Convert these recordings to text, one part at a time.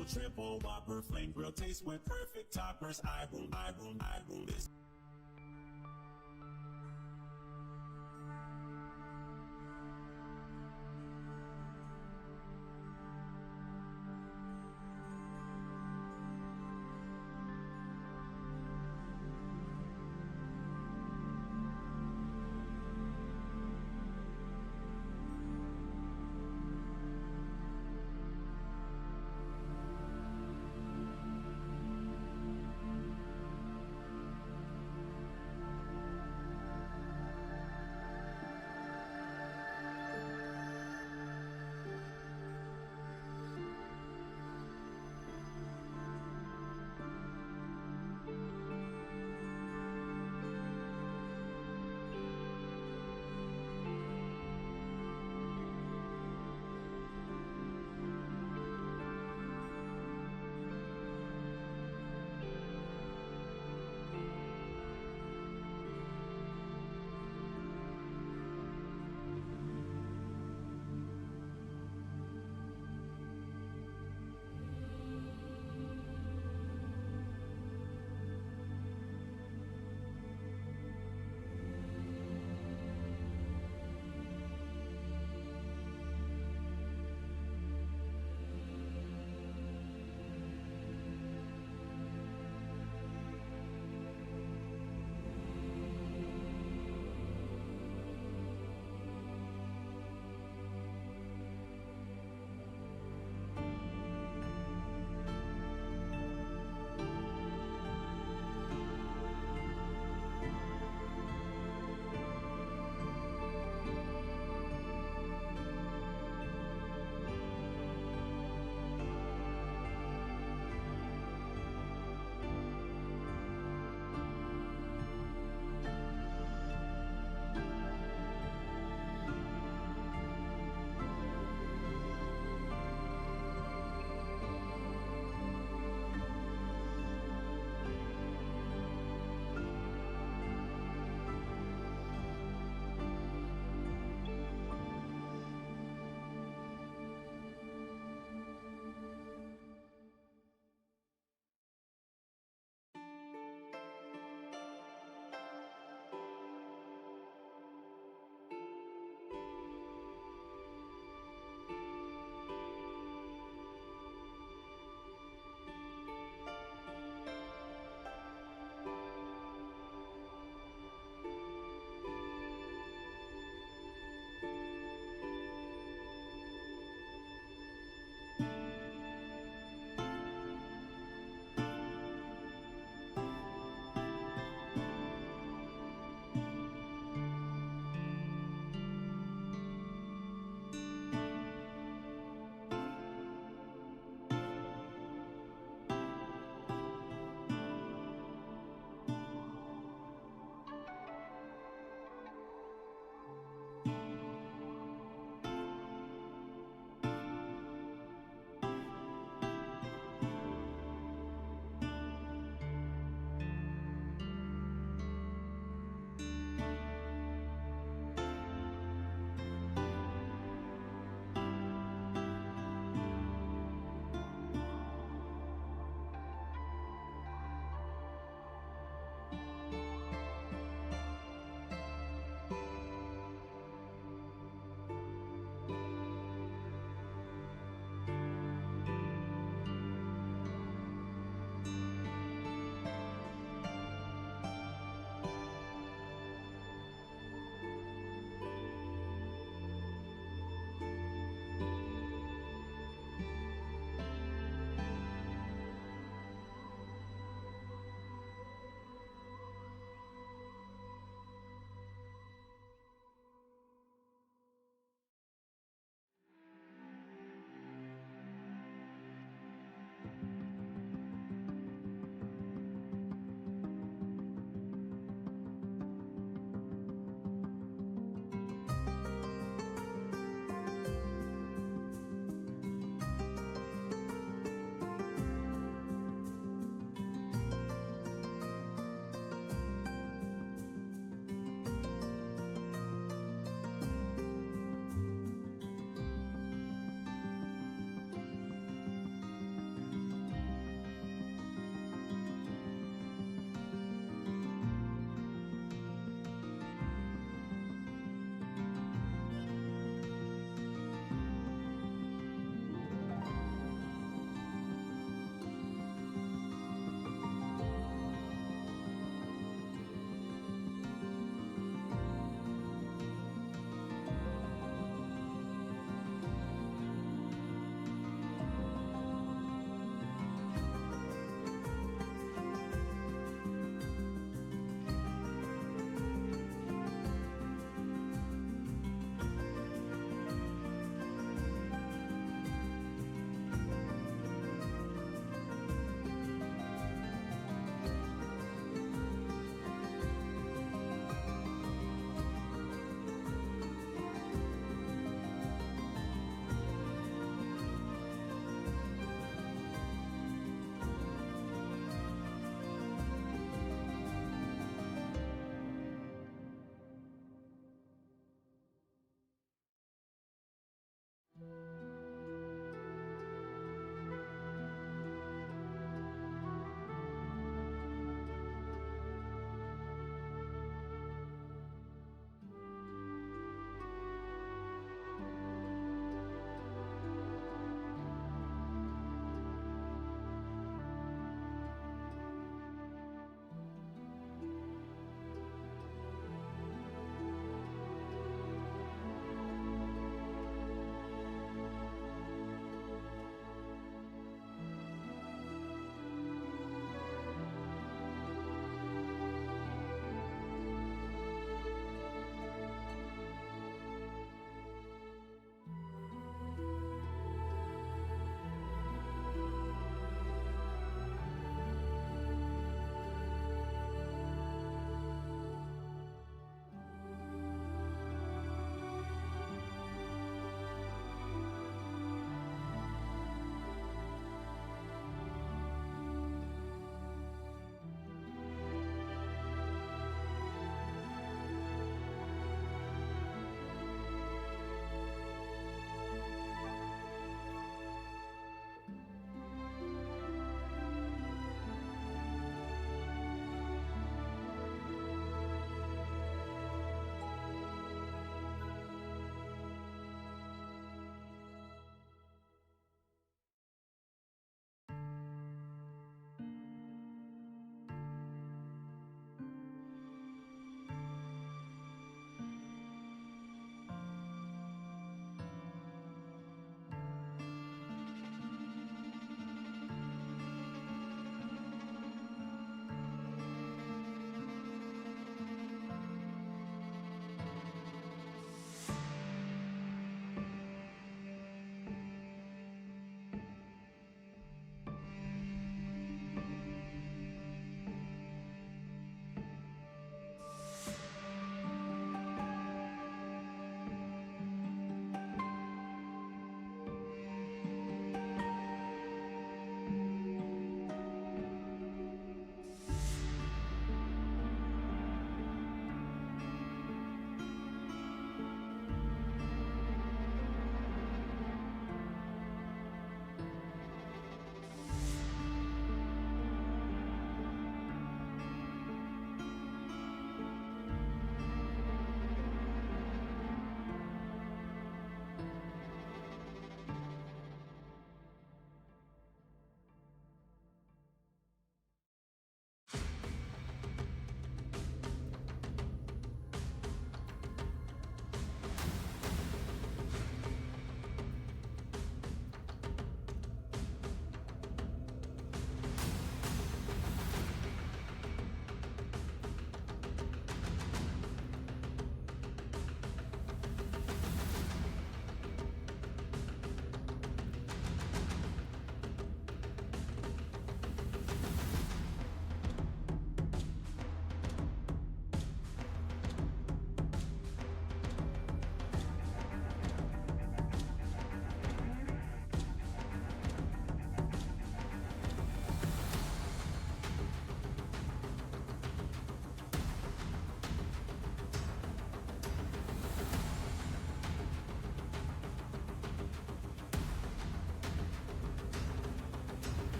double, triple Whopper, flame grill taste with perfect toppers. I boom this.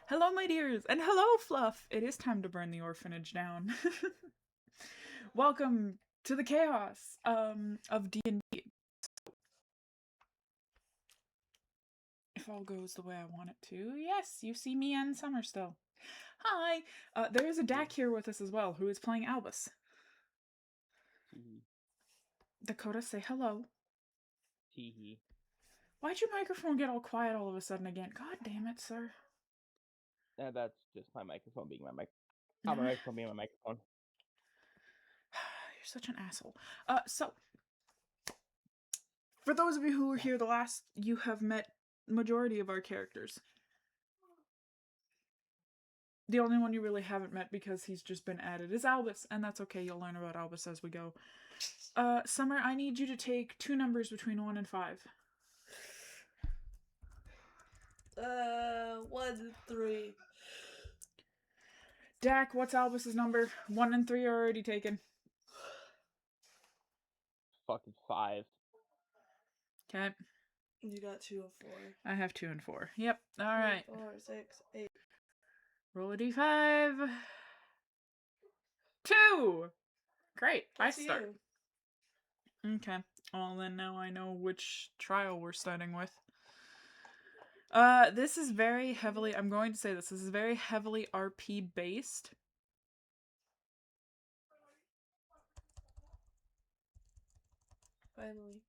Hello, my dears, and hello, Fluff! It is time to burn the orphanage down. Welcome to the chaos of D&D. If all goes the way I want it to. Yes, you see me and Summer still. Hi! There is a Dak here with us as well, who is playing Albus. Dakota, say hello. Tee-hee. Why'd your microphone get all quiet all of a sudden again? God damn it, sir. That's just my microphone being my mic. My microphone being my microphone. You're such an asshole. So, for those of you who were here the last, you have met majority of our characters. The only one you really haven't met because he's just been added is Albus, and that's okay, you'll learn about Albus as we go. Summer, I need you to take 2 numbers between 1 and 5. 1 and 3. Dak, what's Albus's number? 1 and 3 are already taken. Fucking 5. Okay. You got 2 and 4. I have 2 and 4. Yep, alright. 4, 6, 8. Roll a d5. 2! Great, That's I start. You. Okay, well then now I know which trial we're starting with. This is very heavily, I'm going to say this is very heavily RP based. Finally.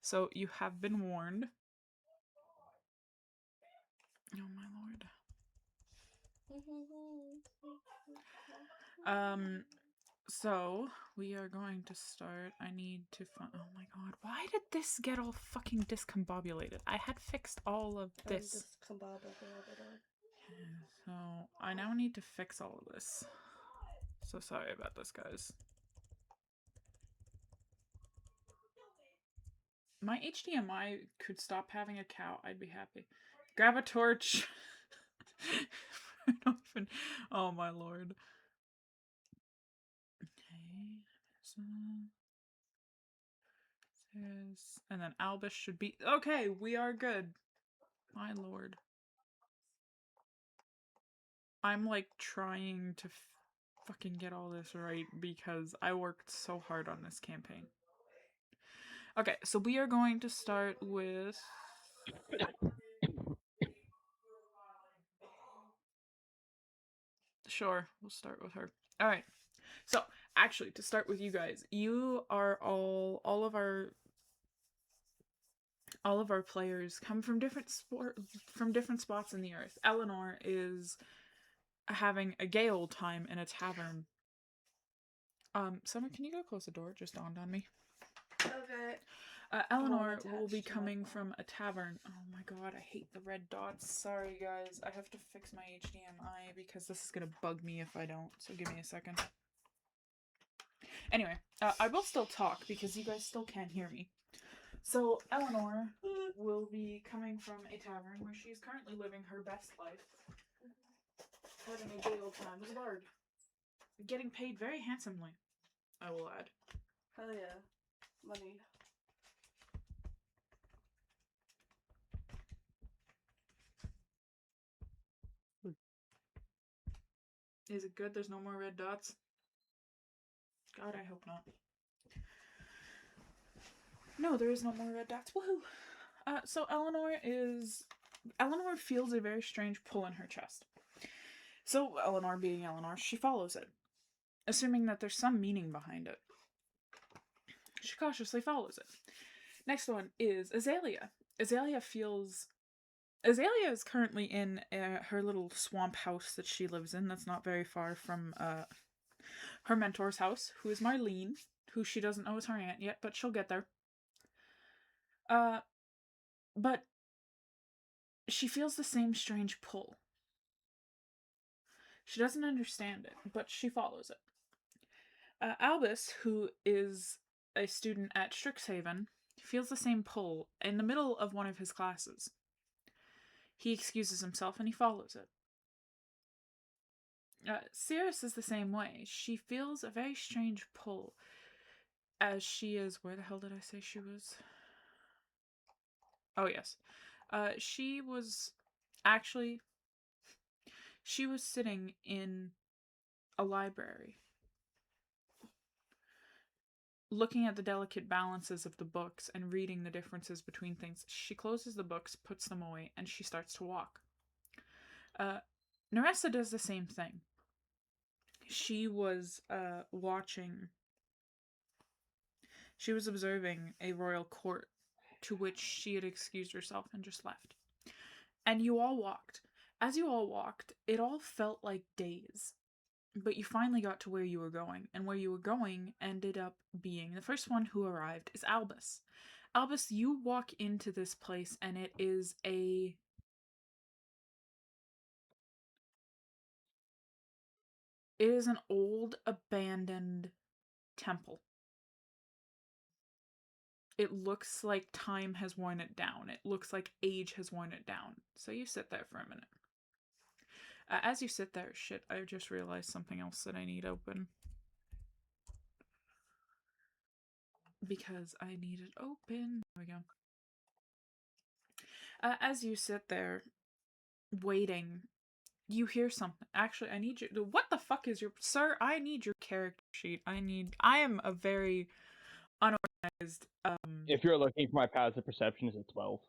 So you have been warned. Oh my lord. So we are going to start. I need to find. Oh my god, why did this get all fucking discombobulated? I had fixed all of this. Okay, so I now need to fix all of this. So sorry about this, guys. My HDMI could stop having a cow. I'd be happy. Grab a torch. Oh my lord. Okay. And then Albus should be... Okay, we are good. My lord. I'm like trying to fucking get all this right because I worked so hard on this campaign. Okay, so we are going to start with... Sure, we'll start with her. Alright, so actually, to start with you guys, you are all of our players come from different spots in the earth. Eleanor is having a gay old time in a tavern. Summer, can you go close the door? It just dawned on me. Okay. Eleanor will be coming from a tavern. Oh my god, I hate the red dots. Sorry guys, I have to fix my HDMI because this is gonna bug me if I don't, so give me a second. Anyway, I will still talk because you guys still can't hear me. So, Eleanor will be coming from a tavern where she is currently living her best life. Having a gay old time as a bard. Getting paid very handsomely, I will add. Hell yeah. Money. Is it good? There's no more red dots? God, I hope not. No, there is no more red dots. Woohoo! So Eleanor feels a very strange pull in her chest. So Eleanor, being Eleanor, she follows it, assuming that there's some meaning behind it. She cautiously follows it. Next one is Azalea. Azalea is currently in her little swamp house that she lives in. That's not very far from her mentor's house, who is Marlene, who she doesn't know is her aunt yet, but she'll get there. But she feels the same strange pull. She doesn't understand it, but she follows it. Albus, who is a student at Strixhaven, feels the same pull in the middle of one of his classes. He excuses himself and he follows it. Cirrus is the same way. She feels a very strange pull as she is... Where the hell did I say she was? Oh, yes. She was actually... She was sitting in a library, looking at the delicate balances of the books and reading the differences between things. She closes the books, puts them away, and she starts to walk. Nerissa does the same thing. She was observing a royal court to which she had excused herself and just left. And you all walked. As you all walked, it all felt like days. But you finally got to where you were going, and where you were going ended up being the first one who arrived is Albus. Albus, you walk into this place, and it is an old, abandoned temple. It looks like time has worn it down. It looks like age has worn it down. So you sit there for a minute. As you sit there, shit, I just realized something else that I need open. Because I need it open. There we go. As you sit there, waiting, you hear something. Actually, I need you. What the fuck is your. Sir, I need your character sheet. I am a very unorganized. If you're looking for my passive perception, is a 12.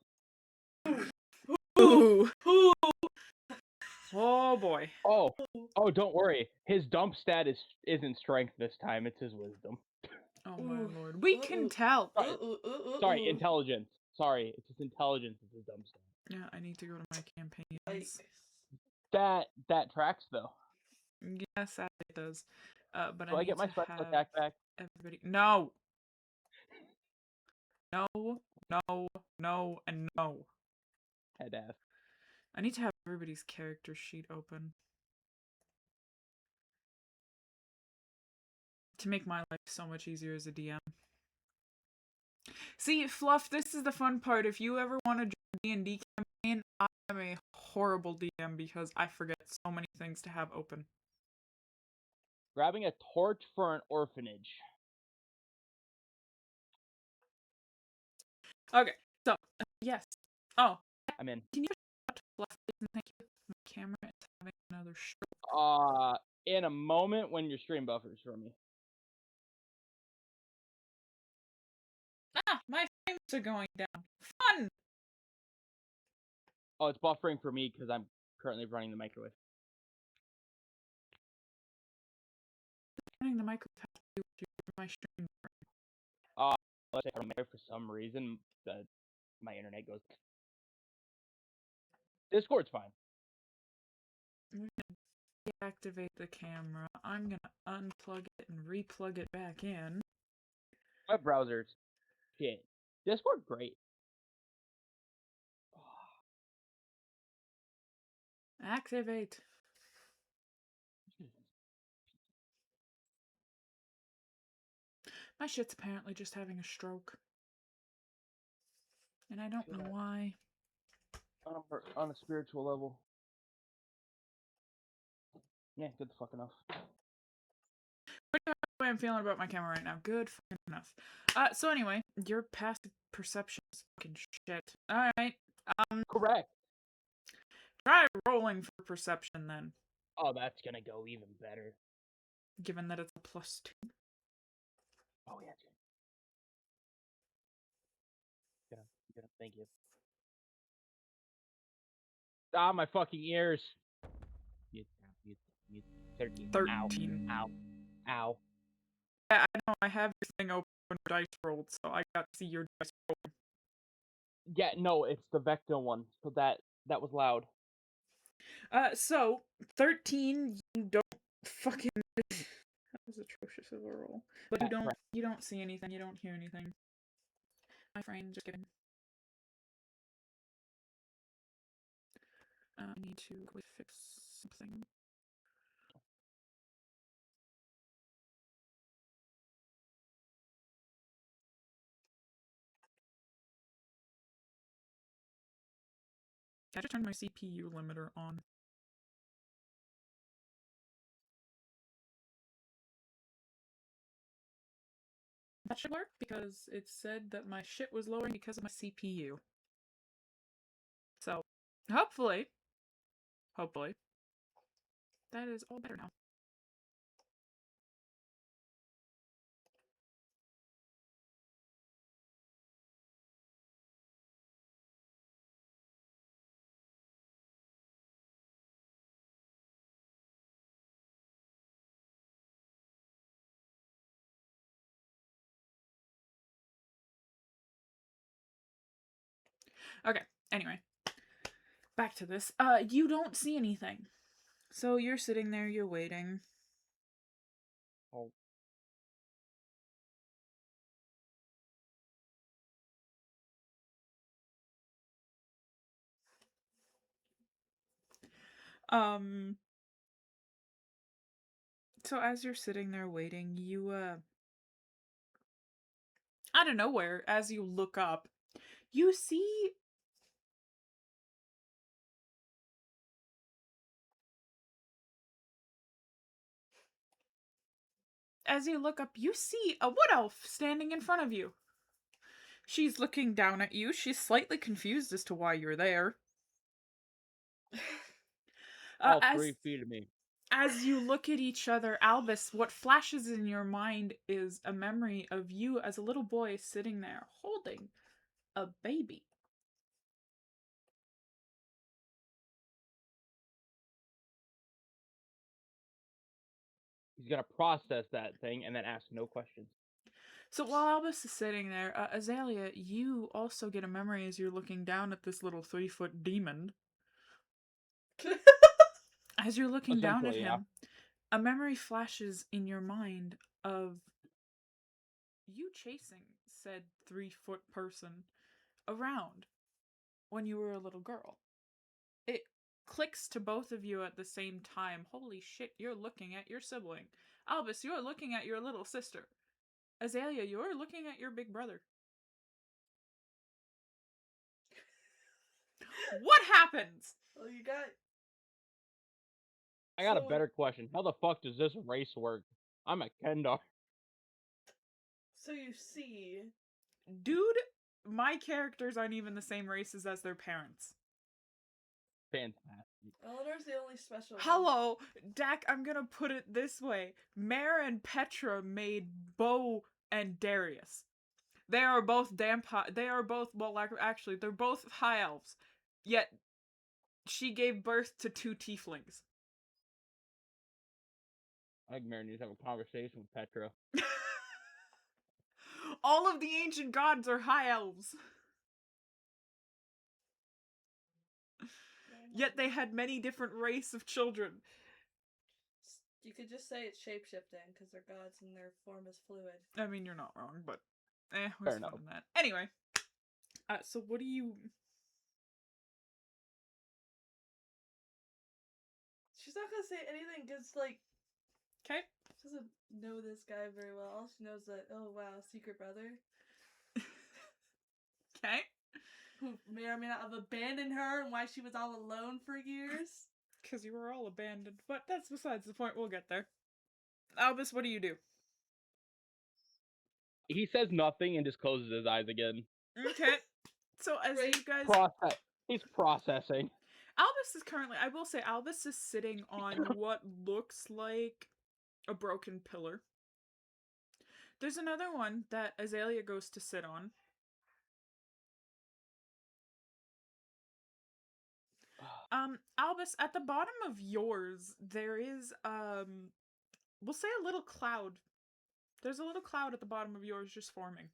Ooh. Oh boy. Oh, don't worry. His dump stat isn't strength this time. It's his wisdom. Oh my lord. We can tell. Sorry, intelligence. Sorry, it's his intelligence. It's his dump stat. Yeah, I need to go to my campaigns. That tracks though. Yes, that it does. But Do I get my special attack back? Everybody, no, no, no, no, and no. Head ass. I need to have everybody's character sheet open to make my life so much easier as a DM. See, Fluff, this is the fun part. If you ever want to join D&D campaign, I am a horrible DM because I forget so many things to have open. Grabbing a torch for an orphanage. Okay, so, yes. Oh. I'm in. Can you shut Fluff, please? Thank you. My camera is having another stroke. In a moment when your stream buffers for me. Ah, my frames are going down. Fun! Oh, it's buffering for me because I'm currently running the microwave. Running the microwave has to do with my stream. Let's say for some reason my internet goes. Discord's fine. I'm gonna deactivate the camera. I'm gonna unplug it and replug it back in. Web browsers. Shit. Discord, great. Activate. My shit's apparently just having a stroke. And I don't know why. On a spiritual level. Yeah, good fuck enough. Pretty much the way I'm feeling about my camera right now. Good fucking enough. So anyway, your passive perception is fucking shit. Alright. Correct. Try rolling for perception then. Oh, that's gonna go even better. Given that it's a +2. Oh, yeah, good. Thank you. Ah, my fucking ears. Mute. 13. 13. Ow. Yeah, I know, I have this thing open for dice rolled, so I got to see your dice roll. Yeah, no, it's the Vecna one, so that was loud. So 13, you don't fucking. That was atrocious of a roll. But you don't see anything, you don't hear anything. My frames are giving. I need to fix something. I just turned my CPU limiter on. That should work because it said that my shit was lowering because of my CPU. So, hopefully, That is all better now. Okay, anyway. Back to this. You don't see anything. So you're sitting there, you're waiting. Oh, Um so as you're sitting there waiting, you out of nowhere, as you look up, you see as you look up, you see a wood elf standing in front of you. She's looking down at you. She's slightly confused as to why you're there. all As 3 feet of me. as you look at each other, Albus, what flashes in your mind is a memory of you as a little boy sitting there holding a baby. He's gonna process that thing and then ask no questions. So while Albus is sitting there, Azalea, you also get a memory as you're looking down at this little 3-foot demon. As you're looking down at Essentially, yeah. him, a memory flashes in your mind of you chasing said 3-foot person around when you were a little girl. It clicks to both of you at the same time. Holy shit, you're looking at your sibling. Albus, you're looking at your little sister. Azalea, you're looking at your big brother. What happens? Well, you got. I got a So- better question. How the fuck does this race work? I'm a Kendar. So you see. Dude, my characters aren't even the same races as their parents. Fantastic. Eleanor's the only special one. Hello, Dak, I'm gonna put it this way. Mare and Petra made Bo and Darius. They are both actually, they're both high elves. Yet, she gave birth to 2 tieflings. I think Mary needs to have a conversation with Petra. All of the ancient gods are high elves. Yet they had many different race of children. You could just say it's shapeshifting because they're gods and their form is fluid. I mean, you're not wrong, but who's Fair fun enough. in that? Anyway, so what do you? She's not gonna say anything because, like, Okay. she doesn't know this guy very well. All she knows is that, oh wow, secret brother Okay. who may or may not have abandoned her and why she was all alone for years. Because you were all abandoned, but that's besides the point. We'll get there. Albus, what do you do? He says nothing and just closes his eyes again. Okay. So as Great. you guys, He's processing. Albus is currently, I will say, Albus is sitting on what looks like a broken pillar. There's another one that Azalea goes to sit on. Albus, at the bottom of yours, there is, we'll say a little cloud. There's a little cloud at the bottom of yours just forming.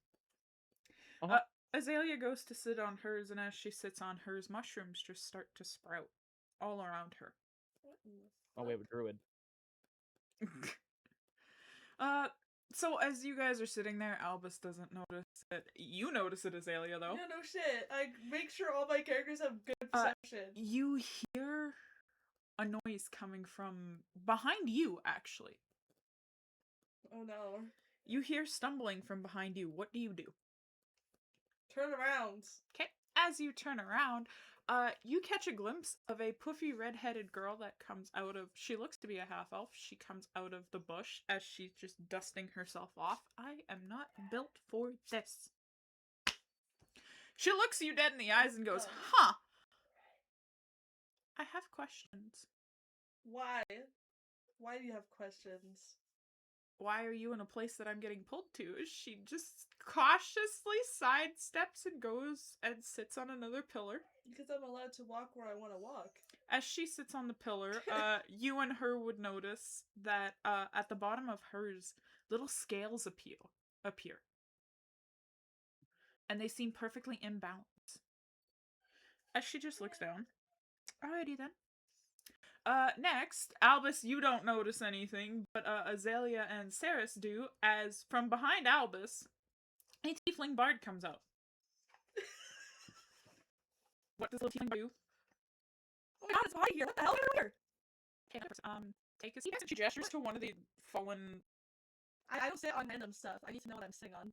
Uh-huh. Azalea goes to sit on hers, and as she sits on hers, mushrooms just start to sprout all around her. Oh, we have a druid. So as you guys are sitting there, Albus doesn't notice it. You notice it, Azalea, though. Yeah, no shit. I make sure all my characters have good perception. You hear a noise coming from behind you, actually. Oh no. You hear stumbling from behind you. What do you do? Turn around. Okay, as you turn around, you catch a glimpse of a puffy red-headed girl that comes out of, she looks to be a half-elf, she comes out of the bush as she's just dusting herself off. I am not built for this. She looks you dead in the eyes and goes, huh, I have questions. Why? Why do you have questions? Why are you in a place that I'm getting pulled to? She just cautiously sidesteps and goes and sits on another pillar. Because I'm allowed to walk where I want to walk. As she sits on the pillar, you and her would notice that at the bottom of hers, little scales appear. And they seem perfectly in balance. As she just looks down. Alrighty then. Next, Albus, you don't notice anything, but Azalea and Saris do, as from behind Albus, a tiefling bard comes out. What does the tiefling do? Oh my god, it's hot here. What the hell are you here? Okay, take a seat. She gestures to one of the fallen... I don't sit on random stuff. I need to know what I'm sitting on.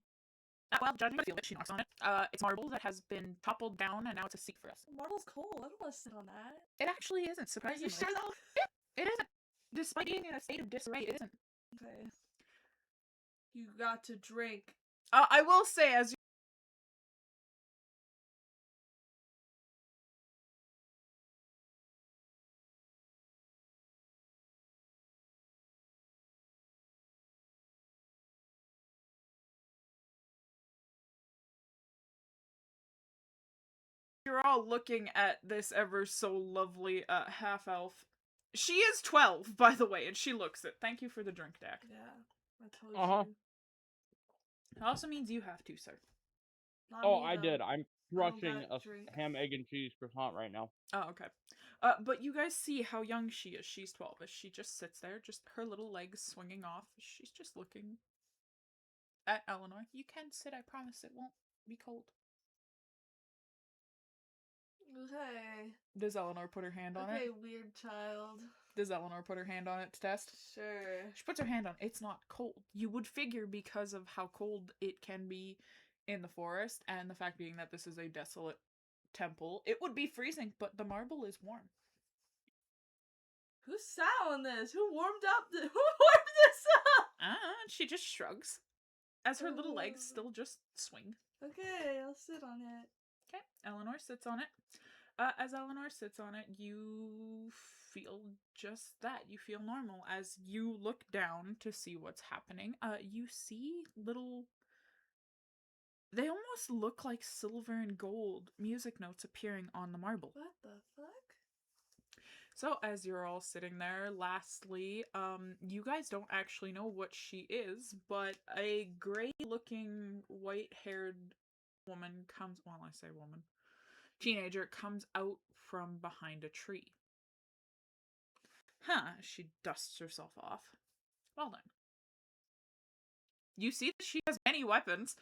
well, judging by the feel that she knocks on it, it's marble that has been toppled down, and now it's a seat for us. Marble's cold. I don't want to sit on that. It actually isn't, Are surprisingly. you sure though? Yeah, it isn't. Despite being in a state of disarray, it isn't. Okay. You got to drink. I will say, as you're all looking at this ever so lovely half-elf. She is 12, by the way, and she looks it. Thank you for the drink, Dak. Yeah, I told you. It also means you have to, sir. Not Oh, me, I though. did. I'm crushing got a drink. ham, egg, and cheese croissant right now. Oh, okay. But you guys see how young she is. She's 12. As she just sits there, just her little legs swinging off. She's just looking at Eleanor. You can sit, I promise it won't be cold. Okay. Does Eleanor put her hand on it? Okay, weird child. Does Eleanor put her hand on it to test? Sure. She puts her hand on it. It's not cold. You would figure because of how cold it can be in the forest, and the fact being that this is a desolate temple, it would be freezing, but the marble is warm. Who sat on this? Who warmed up? Who warmed this up? She just shrugs as her little legs still just swing. Okay, I'll sit on it. Okay, Eleanor sits on it. As Eleanor sits on it, you feel just that. You feel normal. As you look down to see what's happening, you see little... They almost look like silver and gold music notes appearing on the marble. What the fuck? So, as you're all sitting there, lastly, you guys don't actually know what she is, but a gray-looking, white-haired woman comes... Well, I say woman. Teenager comes out from behind a tree. She dusts herself off. Well done. You see that she has many weapons.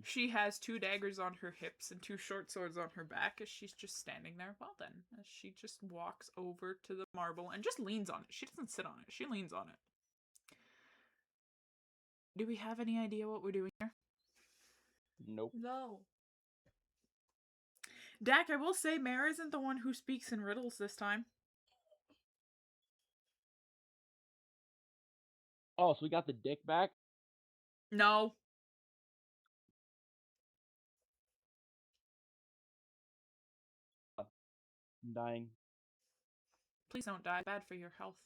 She has 2 daggers on her hips and 2 short swords on her back as she's just standing there. Well then, as she just walks over to the marble and just leans on it. She doesn't sit on it. She leans on it. Do we have any idea what we're doing here? Nope. No. Dak, I will say Mare isn't the one who speaks in riddles this time. Oh, so we got the dick back? No. I'm dying. Please don't die. Bad for your health.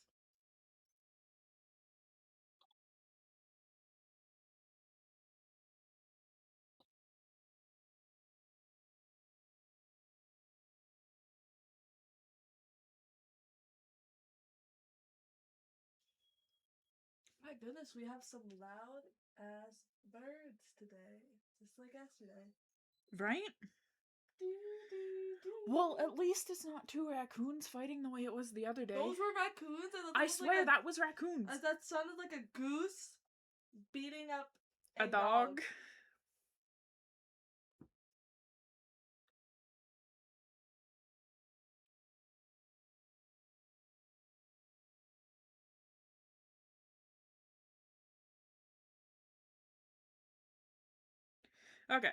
My goodness, we have some loud ass birds today. Just like yesterday. Right? Well, at least it's not 2 raccoons fighting the way it was the other day. Those were raccoons? I swear that was raccoons. That sounded like a goose beating up A dog. Okay.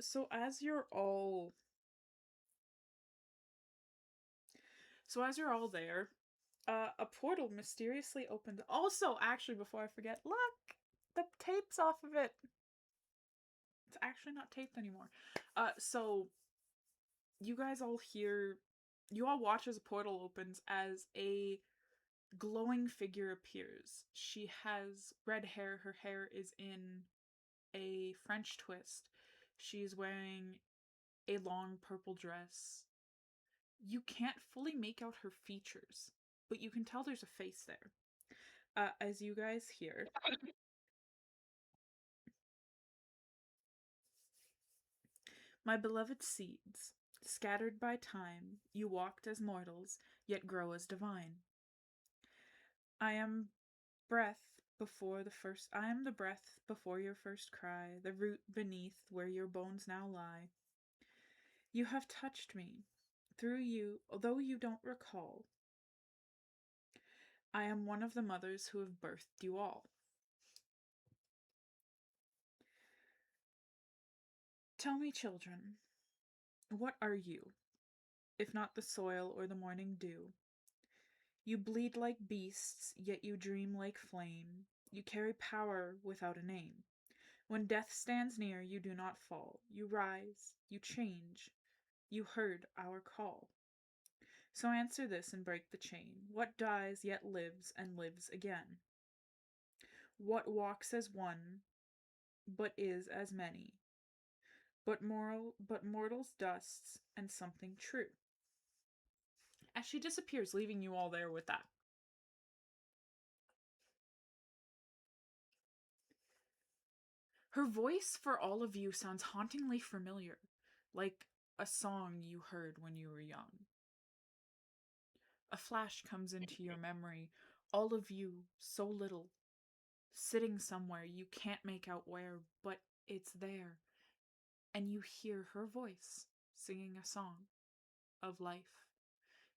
So as you're all there, a portal mysteriously opened. Also, actually, before I forget, look! The tape's off of it! It's actually not taped anymore. So, you guys all hear You all watch as a portal opens as a glowing figure appears. She has red hair. Her hair is in a French twist. She's wearing a long purple dress. You can't fully make out her features, but you can tell there's a face there. As you guys hear, my beloved seeds, scattered by time, you walked as mortals, yet grow as divine. I am I am the breath before your first cry, the root beneath where your bones now lie. You have touched me. Through you, although you don't recall, I am one of the mothers who have birthed you all. Tell me, children, what are you, if not the soil or the morning dew? You bleed like beasts, yet you dream like flame. You carry power without a name. When death stands near, you do not fall. You rise, you change. You heard our call. So answer this and break the chain. What dies yet lives and lives again? What walks as one, but is as many? But mortals dusts and something true. As she disappears, leaving you all there with that. Her voice for all of you sounds hauntingly familiar, like a song you heard when you were young. A flash comes into your memory, all of you so little, sitting somewhere you can't make out where, but it's there, and you hear her voice singing a song of life.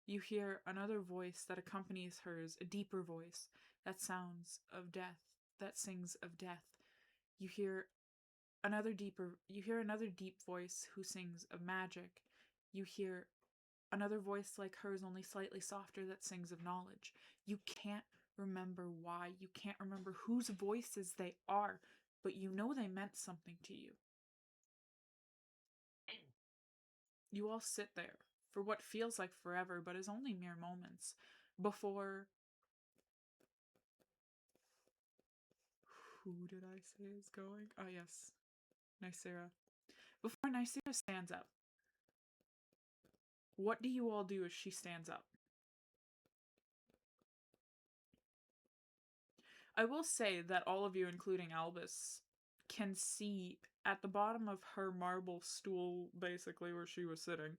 You hear another voice that accompanies hers, a deeper voice that sounds of death, that sings of death. You hear another deep voice who sings of magic. You hear another voice like hers, only slightly softer, that sings of knowledge. You can't remember why. You can't remember whose voices they are, but you know they meant something to you. You all sit there for what feels like forever, but is only mere moments, before... Who did I say is going? Oh, yes. Nicera. Before Nicera stands up. What do you all do as she stands up? I will say that all of you, including Albus, can see at the bottom of her marble stool, basically, where she was sitting,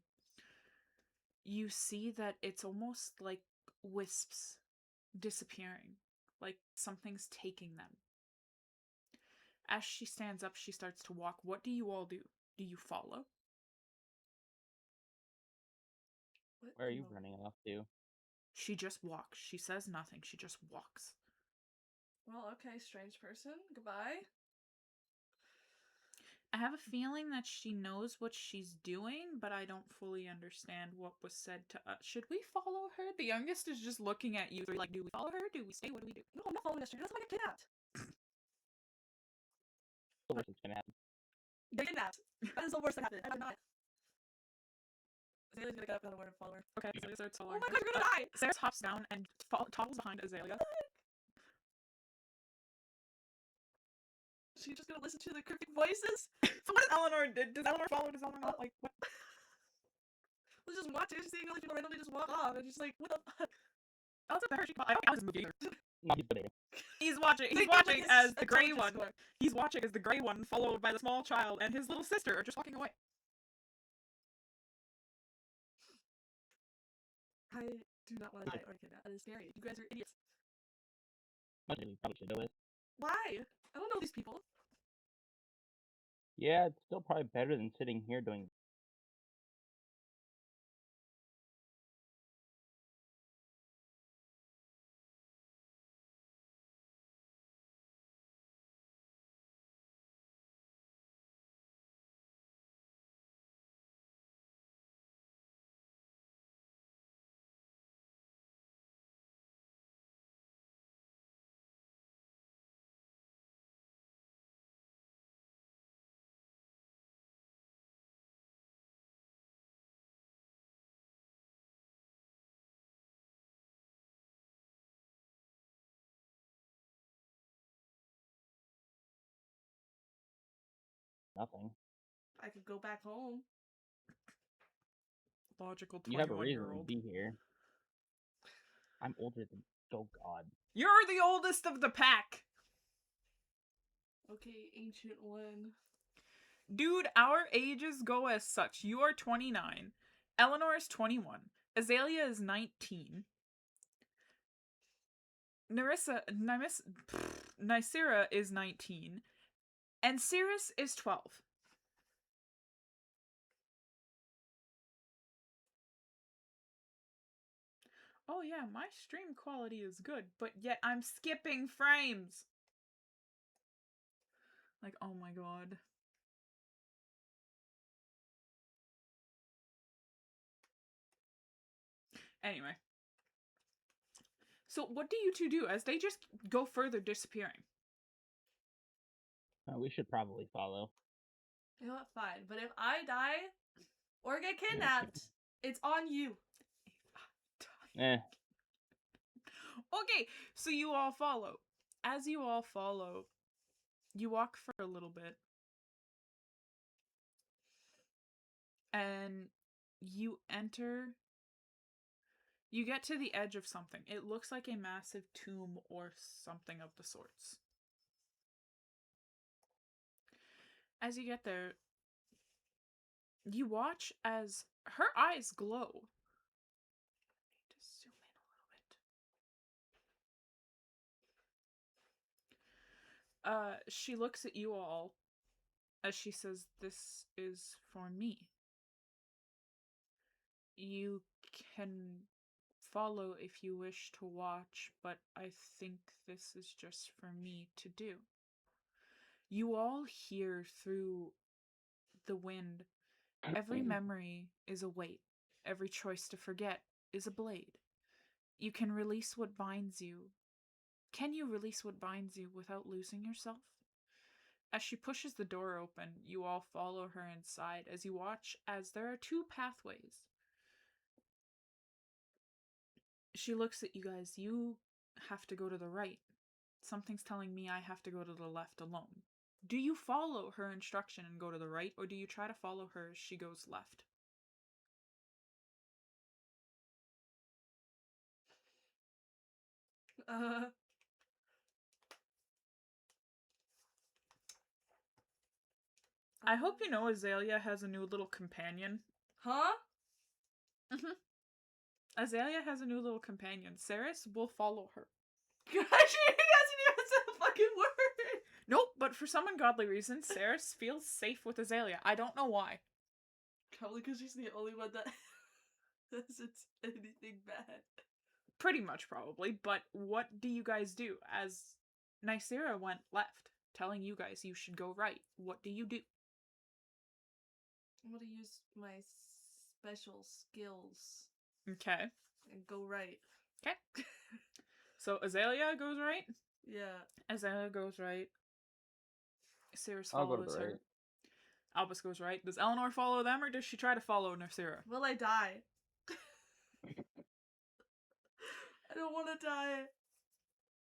you see that it's almost like wisps disappearing, like something's taking them. As she stands up, she starts to walk. What do you all do? Do you follow? Where are you running off to? She just walks. She says nothing. She just walks. Well, okay, strange person. Goodbye. I have a feeling that she knows what she's doing, but I don't fully understand what was said to us. Should we follow her? The youngest is just looking at you three like, do we follow her? Do we stay? What do we do? No, I'm not following this stranger. That's why I get kidnapped. The worst that's gonna happen. Get kidnapped. That is the worst that happened. And I'm not. Azalea's gonna get up and word and follow her. Okay, Azalea starts Oh following my her. god, you're gonna die! Sarah hops down and toddles behind Azalea. She's just gonna listen to the cryptic voices? So what does Eleanor did? Does Eleanor follow? Does Eleanor not? Like, what? Let's just watch it. She's seeing all these people randomly just walk off, and she's like, what the fuck? Oh, it's up to her. I don't think Alice moved either. No, he's debating. He's watching as the gray one. He's watching as the gray one, followed by the small child and his little sister, are just walking away. I do not want to die or get kidnapped. That is scary. You guys are idiots. Much we probably should know it. Why? I don't know these people. Yeah, it's still probably better than sitting here doing Nothing. I could go back home. Logical You have a 21 reason year to old. be here. I'm older than. Oh God. You're the oldest of the pack! Okay, ancient one. Dude, our ages go as such. You are 29. Eleanor is 21. Azalea is 19. Nysera is 19. And Cirrus is 12. Oh yeah, my stream quality is good, but yet I'm skipping frames. Like, oh my god. Anyway. So what do you two do as they just go further disappearing? We should probably follow. You know what? Fine. But if I die or get kidnapped, it's on you. Eh. Okay, so you all follow. As you all follow, you walk for a little bit. And you enter. You get to the edge of something. It looks like a massive tomb or something of the sorts. As you get there, you watch as her eyes glow. I need to zoom in a little bit. She looks at you all as she says, "This is for me. You can follow if you wish to watch, but I think this is just for me to do." You all hear through the wind, "Every memory is a weight. Every choice to forget is a blade. You can release what binds you. Can you release what binds you without losing yourself?" As she pushes the door open, you all follow her inside as you watch as there are two pathways. She looks at you guys. You have to go to the right. Something's telling me I have to go to the left alone. Do you follow her instruction and go to the right, or do you try to follow her as she goes left? I hope you know Azalea has a new little companion. Huh? Azalea has a new little companion. Ceres will follow her. She doesn't even say the fucking word. Nope, but for some ungodly reason, Ceres feels safe with Azalea. I don't know why. Probably because she's the only one that doesn't anything bad. Pretty much, probably. But what do you guys do? As Nysera went left, telling you guys you should go right. What do you do? I'm gonna use my special skills Okay. and go right. Okay. So Azalea goes right. Yeah. Azalea goes right. Ceres I'll go to follows the her. right. Albus goes right. Does Eleanor follow them, or does she try to follow Nysera? Will I die? I don't want to die.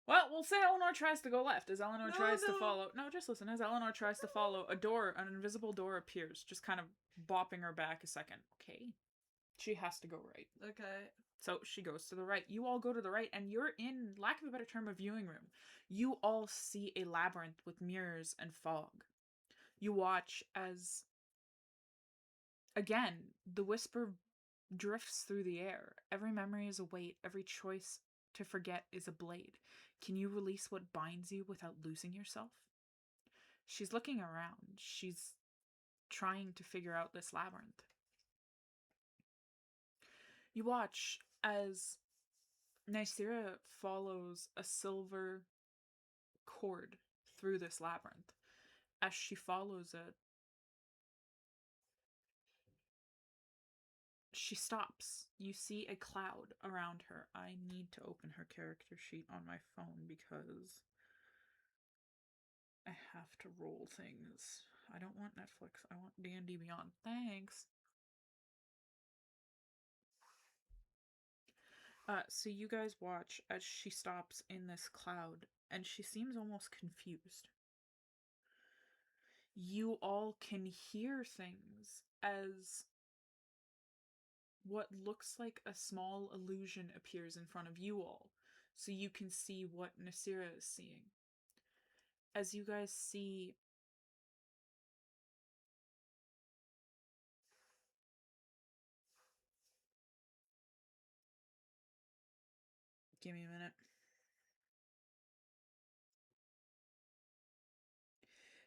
Well, we'll say Eleanor tries to go left. As Eleanor No, tries to no. follow... No, just listen. As Eleanor tries to follow, an invisible door appears, just kind of bopping her back a second. Okay. She has to go right. Okay. So she goes to the right. You all go to the right, and you're in, lack of a better term, a viewing room. You all see a labyrinth with mirrors and fog. You watch as, again, the whisper drifts through the air. Every memory is a weight. Every choice to forget is a blade. Can you release what binds you without losing yourself? She's looking around. She's trying to figure out this labyrinth. You watch as Nysera follows a silver cord through this labyrinth. As she follows it, she stops. You see a cloud around her. I need to open her character sheet on my phone because I have to roll things. I don't want Netflix. I want D&D Beyond. Thanks. So you guys watch as she stops in this cloud, and she seems almost confused. You all can hear things as what looks like a small illusion appears in front of you all, so you can see what Nasira is seeing. As you guys see give me a minute.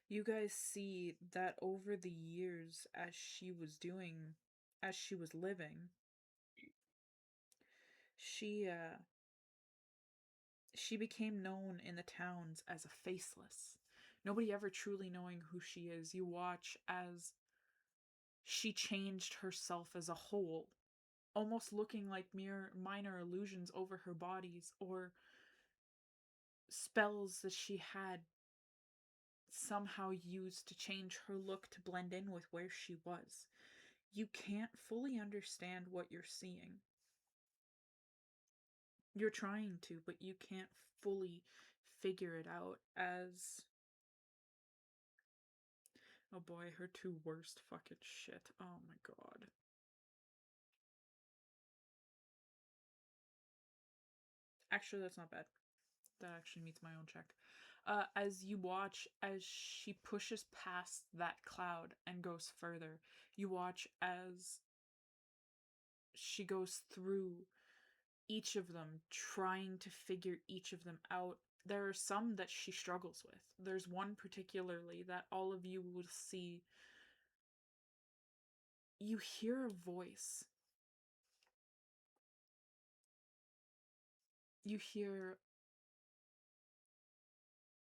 You guys see that over the years as she was living, she she became known in the towns as a faceless. Nobody ever truly knowing who she is. You watch as she changed herself as a whole, almost looking like mere minor illusions over her bodies or spells that she had somehow used to change her look to blend in with where she was. You can't fully understand what you're seeing. You're trying to, but you can't fully figure it out as... Oh boy, her two worst fucking shit. Oh my god. Actually, that's not bad. That actually meets my own check. As you watch as she pushes past that cloud and goes further, you watch as she goes through each of them, trying to figure each of them out. There are some that she struggles with. There's one particularly that all of you will see. You hear a voice. You hear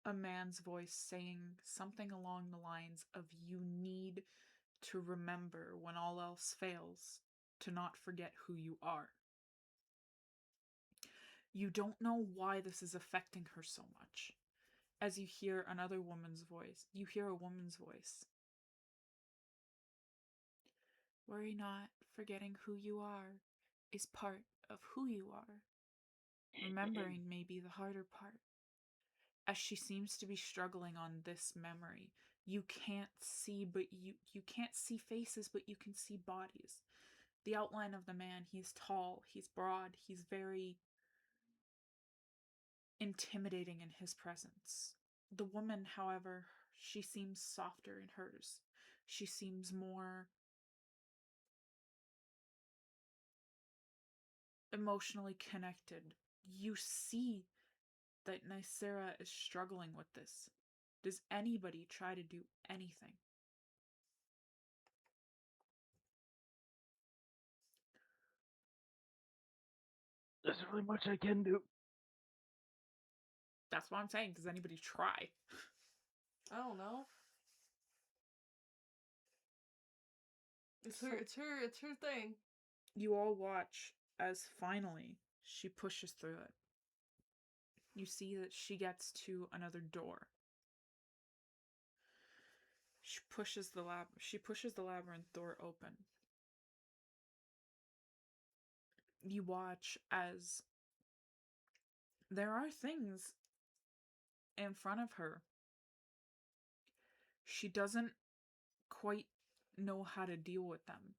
a man's voice saying something along the lines of, you need to remember when all else fails to not forget who you are. You don't know why this is affecting her so much. As you hear another woman's voice, you hear a woman's voice. Worry not, forgetting who you are is part of who you are. Remembering may be the harder part. As she seems to be struggling on this memory, you can't see, but you can't see faces, but you can see bodies. The outline of the man, he's tall, he's broad, he's very intimidating in his presence. The woman, however, she seems softer in hers. She seems more emotionally connected. You see that Nicera is struggling with this. Does anybody try to do anything? There's really much I can do. That's what I'm saying. Does anybody try? I don't know. It's her thing. You all watch as finally she pushes through it. You see that she gets to another door. She pushes the labyrinth door open. You watch as there are things in front of her. She doesn't quite know how to deal with them.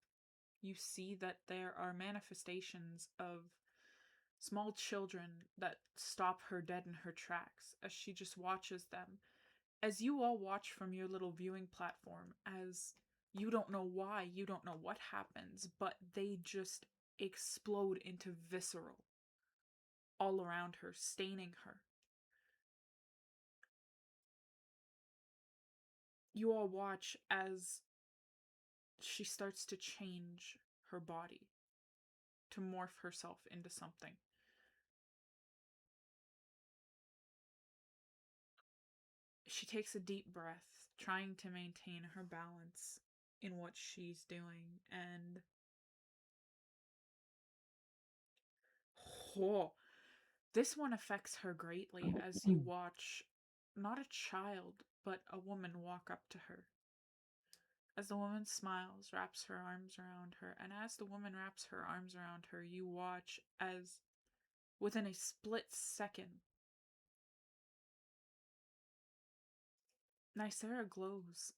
You see that there are manifestations of small children that stop her dead in her tracks as she just watches them. As you all watch from your little viewing platform, as you don't know why, you don't know what happens, but they just explode into visceral all around her, staining her. You all watch as she starts to change her body, to morph herself into something. She takes a deep breath, trying to maintain her balance in what she's doing, and oh, this one affects her greatly as you watch not a child, but a woman walk up to her. As the woman smiles, wraps her arms around her, and as the woman wraps her arms around her, you watch as, within a split second, Nicera glows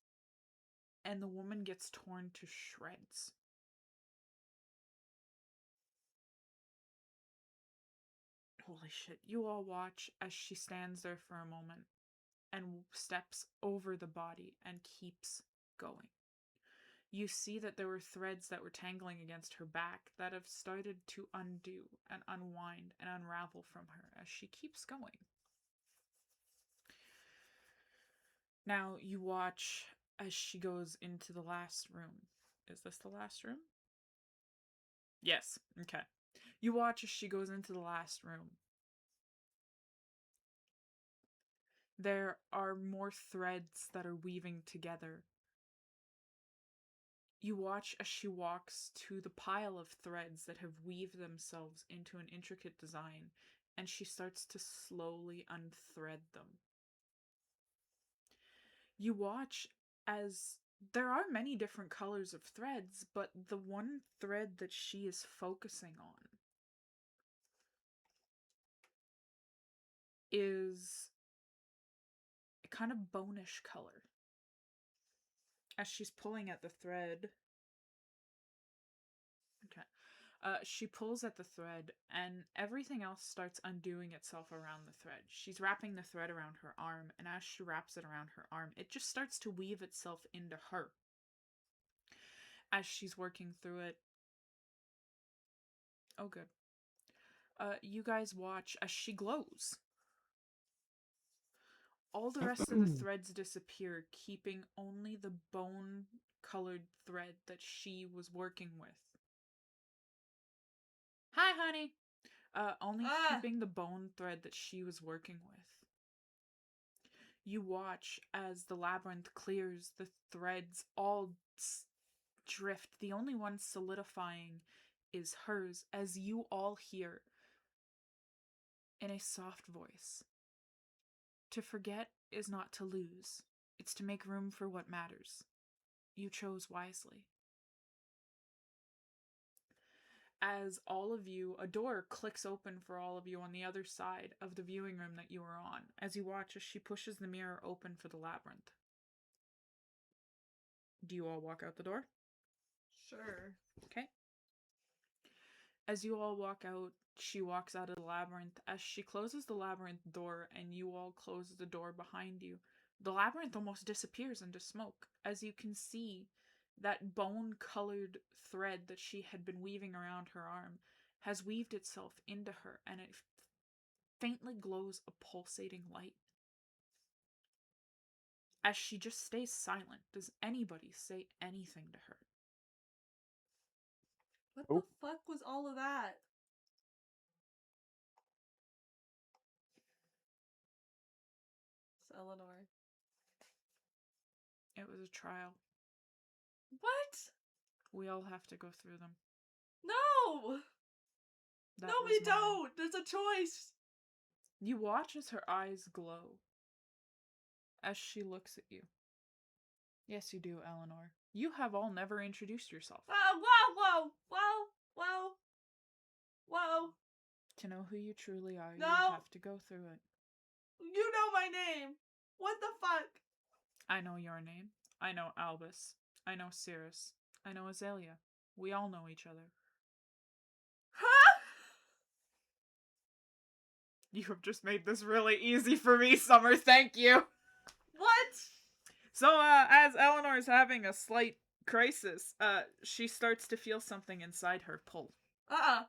and the woman gets torn to shreds. Holy shit. You all watch as she stands there for a moment and steps over the body and keeps going. You see that there were threads that were tangling against her back that have started to undo and unwind and unravel from her as she keeps going. Now you watch as she goes into the last room. Is this the last room? Yes. Okay. You watch as she goes into the last room. There are more threads that are weaving together. You watch as she walks to the pile of threads that have weaved themselves into an intricate design, and she starts to slowly unthread them. You watch as there are many different colors of threads, but the one thread that she is focusing on is a kind of bonish color. As she's pulling at the thread, she pulls at the thread, and everything else starts undoing itself around the thread. She's wrapping the thread around her arm, and as she wraps it around her arm, it just starts to weave itself into her. As she's working through it... Oh, good. You guys watch as she glows. All the rest of the threads disappear, keeping only the bone-colored thread that she was working with. Hi, honey! Only keeping the bone thread that she was working with. You watch as the labyrinth clears, the threads all drift. The only one solidifying is hers, as you all hear, in a soft voice, "To forget is not to lose. It's to make room for what matters. You chose wisely." As all of you, a door clicks open for all of you on the other side of the viewing room that you are on, as you watch as she pushes the mirror open for the labyrinth. Do you all walk out the door? Sure. Okay. As you all walk out, she walks out of the labyrinth. As she closes the labyrinth door and you all close the door behind you, the labyrinth almost disappears into smoke, as you can see that bone-colored thread that she had been weaving around her arm has weaved itself into her, and it faintly glows a pulsating light. As she just stays silent, does anybody say anything to her? What Nope. the fuck was all of that? It's Eleanor. It was a trial. What? We all have to go through them. No! That No, was we mine. don't! There's a choice! You watch as her eyes glow as she looks at you. Yes, you do, Eleanor. You have all never introduced yourself. Whoa! Whoa! To know who you truly are, No! you have to go through it. You know my name! What the fuck? I know your name. I know Albus. I know Cirrus. I know Azalea. We all know each other. Huh? You have just made this really easy for me, Summer. Thank you. What? So, as Eleanor is having a slight crisis, she starts to feel something inside her pull. No.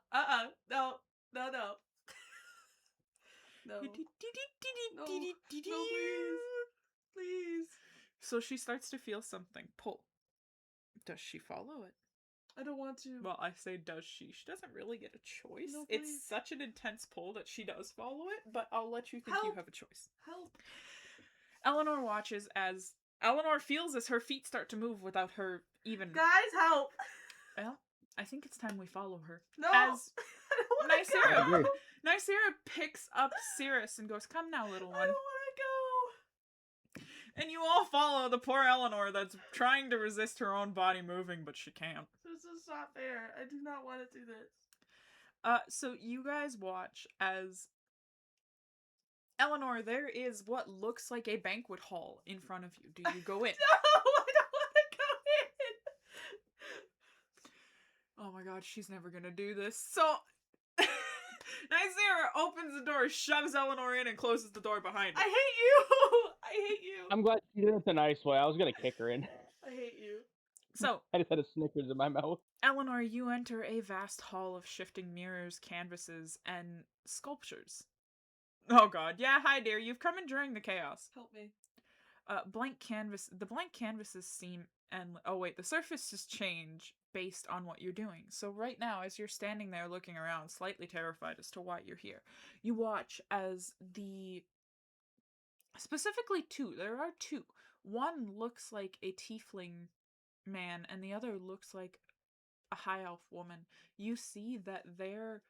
No. No, no, please. Please. So she starts to feel something pull. Does she follow it? I don't want to. Well, I say does she. She doesn't really get a choice. No, please. It's such an intense pull that she does follow it, but I'll let you think you Help. have a choice. Help. Eleanor watches as Eleanor feels as her feet start to move without her even... Guys, help. Well, I think it's time we follow her. No. As I don't want to I agree. go. Nicera picks up Cirrus and goes, "Come now, little I one." don't want to go. And you all follow the poor Eleanor that's trying to resist her own body moving, but she can't. This is not fair. I do not want to do this. So you guys watch as Eleanor, there is what looks like a banquet hall in front of you. Do you go in? No, I don't want to go. Oh my god, she's never gonna do this. So, Nyzera opens the door, shoves Eleanor in, and closes the door behind her. I hate you! I hate you! I'm glad she did it the nice way. I was gonna kick her in. I hate you. So, I just had a Snickers in my mouth. Eleanor, you enter a vast hall of shifting mirrors, canvases, and sculptures. Oh god, yeah, hi dear, you've come in during the chaos. Help me. The blank canvases seem and oh wait, the surfaces change based on what you're doing. So right now, as you're standing there looking around, slightly terrified as to why you're here, you watch as specifically two, there are two. One looks like a tiefling man, and the other looks like a high elf woman. You see that they're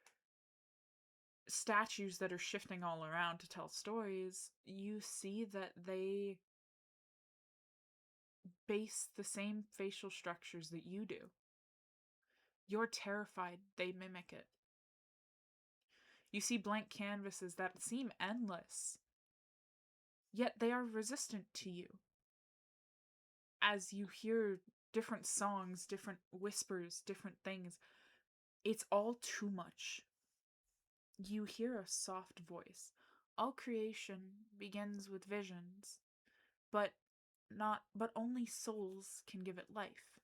statues that are shifting all around to tell stories. You see that they base the same facial structures that you do. You're terrified they mimic it. You see blank canvases that seem endless, yet they are resistant to you. As you hear different songs, different whispers, different things, it's all too much. You hear a soft voice. All creation begins with visions, but only souls can give it life.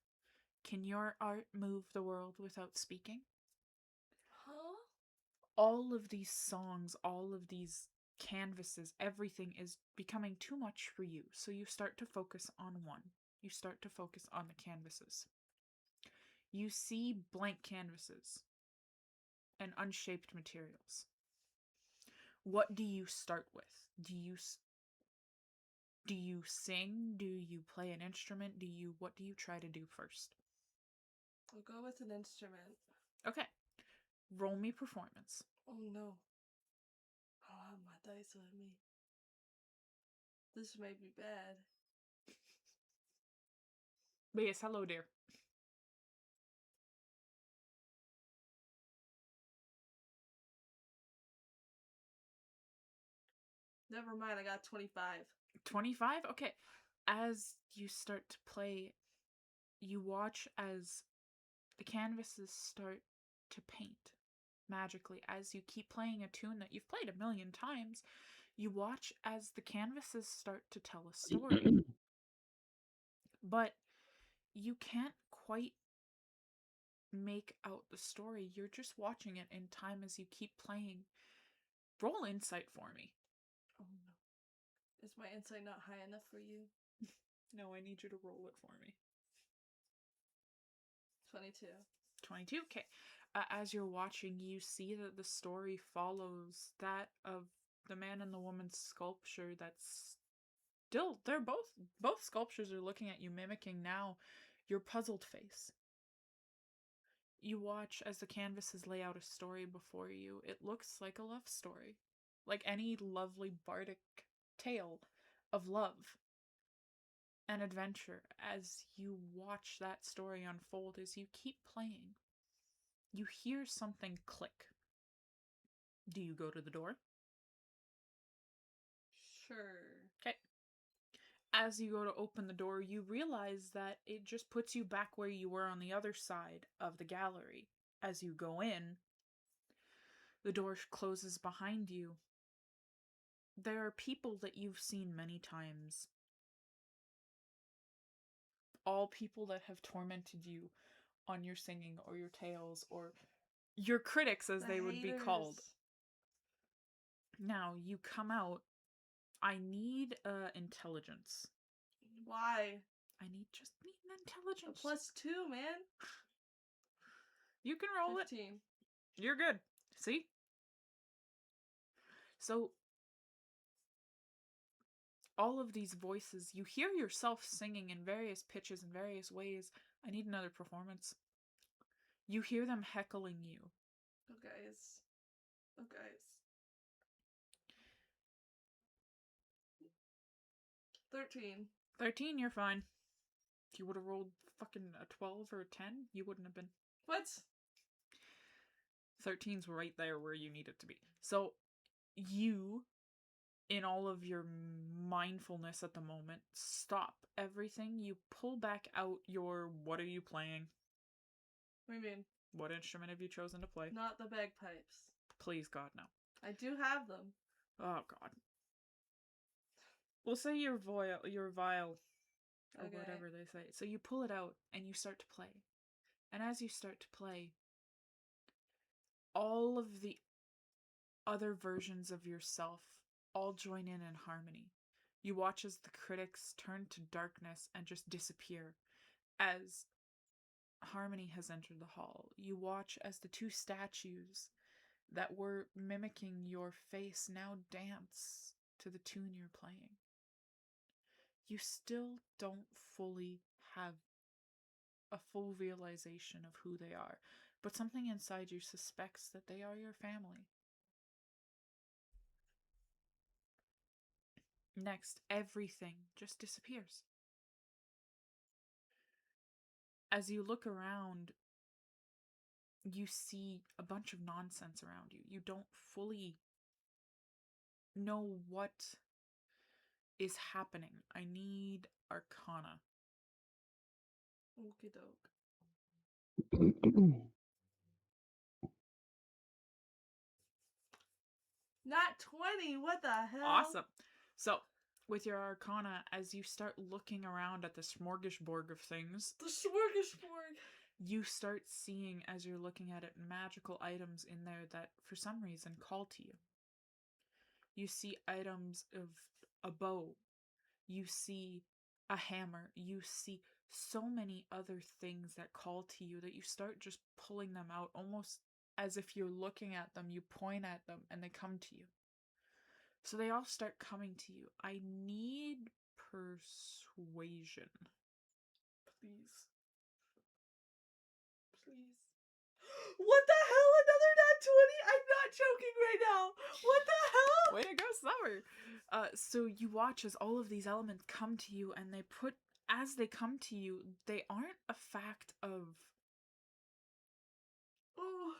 Can your art move the world without speaking? Huh? All of these songs, all of these canvases, everything is becoming too much for you. So you start to focus on one. You start to focus on the canvases. You see blank canvases and unshaped materials. What do you start with? Do you sing? Do you play an instrument? What do you try to do first? I'll go with an instrument. Okay. Roll me performance. Oh no. I don't have my dice with me. This may be bad. But yes, hello dear. Never mind, I got 25. 25? Okay. As you start to play, you watch as the canvases start to paint magically. As you keep playing a tune that you've played a million times, you watch as the canvases start to tell a story. But you can't quite make out the story. You're just watching it in time as you keep playing. Roll insight for me. Oh no. Is my insight not high enough for you? No, I need you to roll it for me. 22. 22? Okay. As you're watching, you see that the story follows that of the man and the woman's sculpture that's still, they're both sculptures are looking at you, mimicking now your puzzled face. You watch as the canvases lay out a story before you. It looks like a love story. Like any lovely bardic tale of love and adventure. As you watch that story unfold, as you keep playing, you hear something click. Do you go to the door? Sure. Okay. As you go to open the door, you realize that it just puts you back where you were on the other side of the gallery. As you go in, the door closes behind you. There are people that you've seen many times. All people that have tormented you on your singing or your tales or your critics, as they would be called. Now, you come out. I need intelligence. Why? I need an intelligence. A +2, man. You can roll 15. it. You're good. See? So, all of these voices, you hear yourself singing in various pitches and various ways. I need another performance. You hear them heckling you. Oh, guys. Oh, guys. 13. 13, you're fine. If you would have rolled fucking a 12 or a 10, you wouldn't have been. What? 13's right there where you need it to be. So, you, in all of your mindfulness at the moment, stop everything. You pull back out your, what are you playing? What do you mean? What instrument have you chosen to play? Not the bagpipes. Please, God, no. I do have them. Oh, God. We'll say your viol, or Okay. whatever they say. So you pull it out, and you start to play. And as you start to play, all of the other versions of yourself all join in harmony. You watch as the critics turn to darkness and just disappear as harmony has entered the hall. You watch as the two statues that were mimicking your face now dance to the tune you're playing. You still don't fully have a full realization of who they are, but something inside you suspects that they are your family. Next, everything just disappears. As you look around, you see a bunch of nonsense around you. You don't fully know what is happening. I need Arcana. Okie doke. Not 20. What the hell? Awesome. So, with your Arcana, as you start looking around at the smorgasbord of things, The smorgasbord. you start seeing, as you're looking at it, magical items in there that, for some reason, call to you. You see items of a bow. You see a hammer. You see so many other things that call to you that you start just pulling them out, almost as if you're looking at them. You point at them and they come to you. So they all start coming to you. I need persuasion. Please. Please. What the hell? Another nat 20? I'm not joking right now. What the hell? Way to go, Summer! So you watch as all of these elements come to you, and as they come to you, they aren't a fact of... Oh.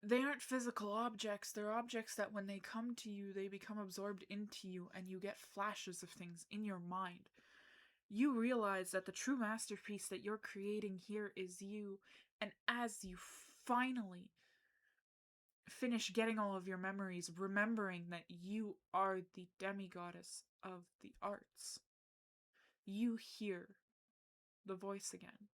They aren't physical objects. They're objects that when they come to you, they become absorbed into you, and you get flashes of things in your mind. You realize that the true masterpiece that you're creating here is you, and as you finally finish getting all of your memories, remembering that you are the demigoddess of the arts, you hear the voice again.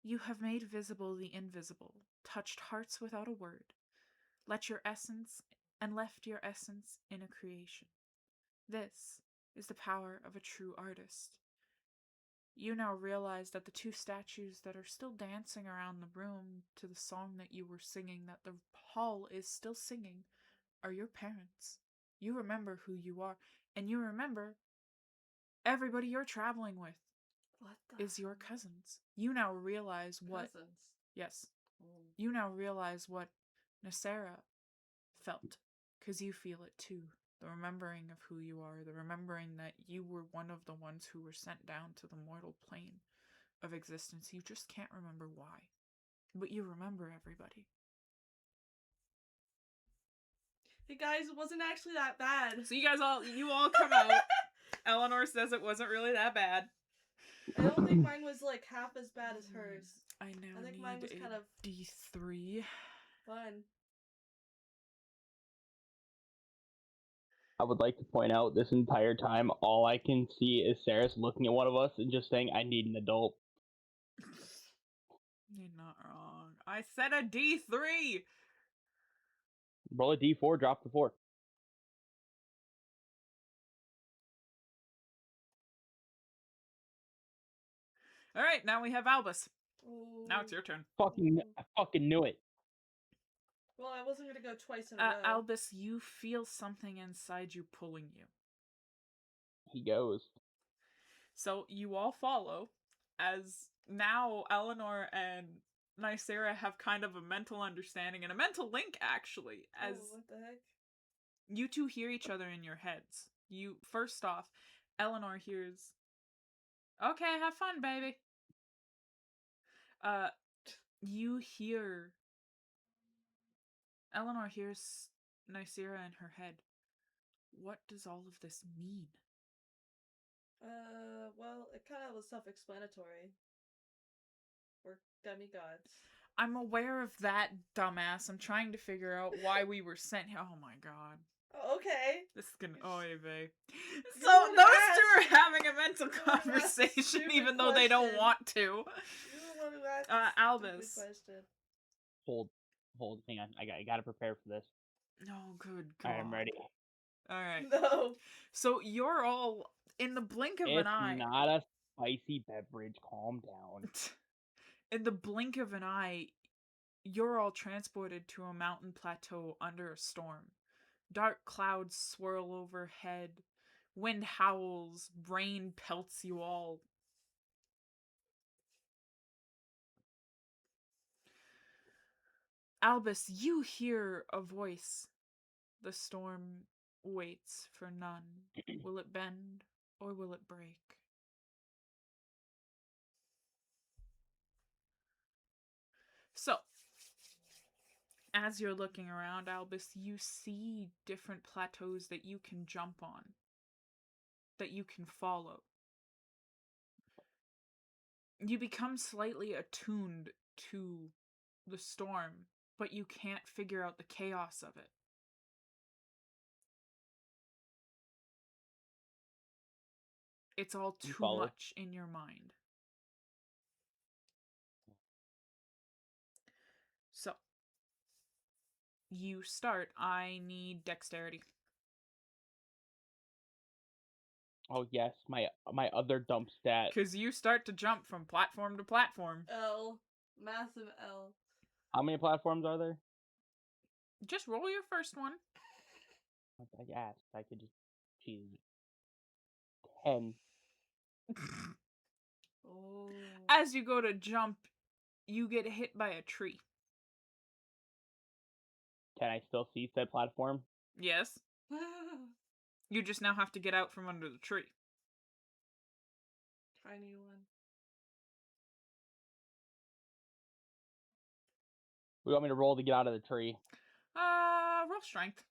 You have made visible the invisible, touched hearts without a word, left your essence in a creation. This is the power of a true artist. You now realize that the two statues that are still dancing around the room to the song that you were singing, that the hall is still singing, are your parents. You remember who you are, and you remember everybody you're traveling with What the is your hell? cousins. You now realize what... Cousins. Yes. Oh. You now realize what Nasera felt, because you feel it too. The remembering of who you are, the remembering that you were one of the ones who were sent down to the mortal plane of existence. You just can't remember why. But you remember everybody. Hey guys, it wasn't actually that bad. So you all come out. Eleanor says it wasn't really that bad. I don't think mine was like half as bad as hers. I now I think need mine was a kind of D3. fun. I would like to point out this entire time, all I can see is Sarah's looking at one of us and just saying, I need an adult. You're not wrong. I said a D3! Roll a d4, drop the 4. Alright, now we have Albus. Ooh. Now it's your turn. I fucking knew it. Well, I wasn't gonna go twice in a row. Albus, you feel something inside you pulling you. He goes. So you all follow, as now Eleanor and Nicera have kind of a mental understanding and a mental link, actually, as Oh, what the heck? you two hear each other in your heads. First off, Eleanor hears, "Okay, have fun, baby." Eleanor hears Nicera in her head. What does all of this mean? Well, it kind of was self-explanatory. demigods. I'm aware of that, dumbass. I'm trying to figure out why we were sent here. Oh my god. Oh, okay. This is gonna. Oy vey. You So, wanna those ask- two are having a mental you wanna ask a conversation, stupid even though they don't question. want to. You don't want to ask a Albus. stupid question. Hold, hang on. I gotta prepare for this. Oh, good god. I am ready. Alright. No. So, you're all. In the blink of an It's eye. not a spicy beverage. Calm down. In the blink of an eye, you're all transported to a mountain plateau under a storm. Dark clouds swirl overhead. Wind howls. Rain pelts you all. Albus, you hear a voice. The storm waits for none. Will it bend or will it break? So, as you're looking around, Albus, you see different plateaus that you can jump on, that you can follow. You become slightly attuned to the storm, but you can't figure out the chaos of it. It's all too follow. much in your mind. So, you start. I need dexterity. Oh yes, my other dump stat. Because you start to jump from platform to platform. L. Massive L. How many platforms are there? Just roll your first one. I asked. I could just cheese it. 10. Oh. As you go to jump, you get hit by a tree. Can I still see said platform? Yes. You just now have to get out from under the tree. Tiny one. We want me to roll to get out of the tree? Roll strength.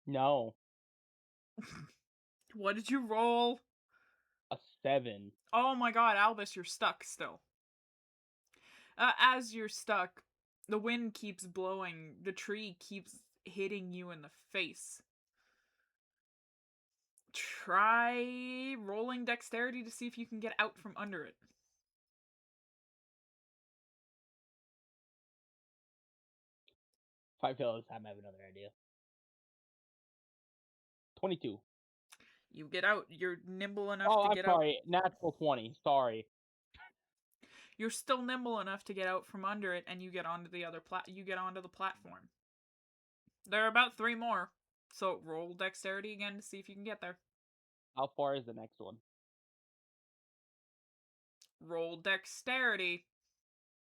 No. What did you roll? A 7. Oh my god, Albus, you're stuck still. As you're stuck, the wind keeps blowing. The tree keeps hitting you in the face. Try rolling dexterity to see if you can get out from under it. If I fail this time, I have another idea. 22. You get out. You're nimble enough Oh, to I'm get sorry. Natural 20. Sorry. out. You're still nimble enough to get out from under it, and you get onto the other you get onto the platform. There are about 3 more, so roll dexterity again to see if you can get there. How far is the next one? Roll dexterity.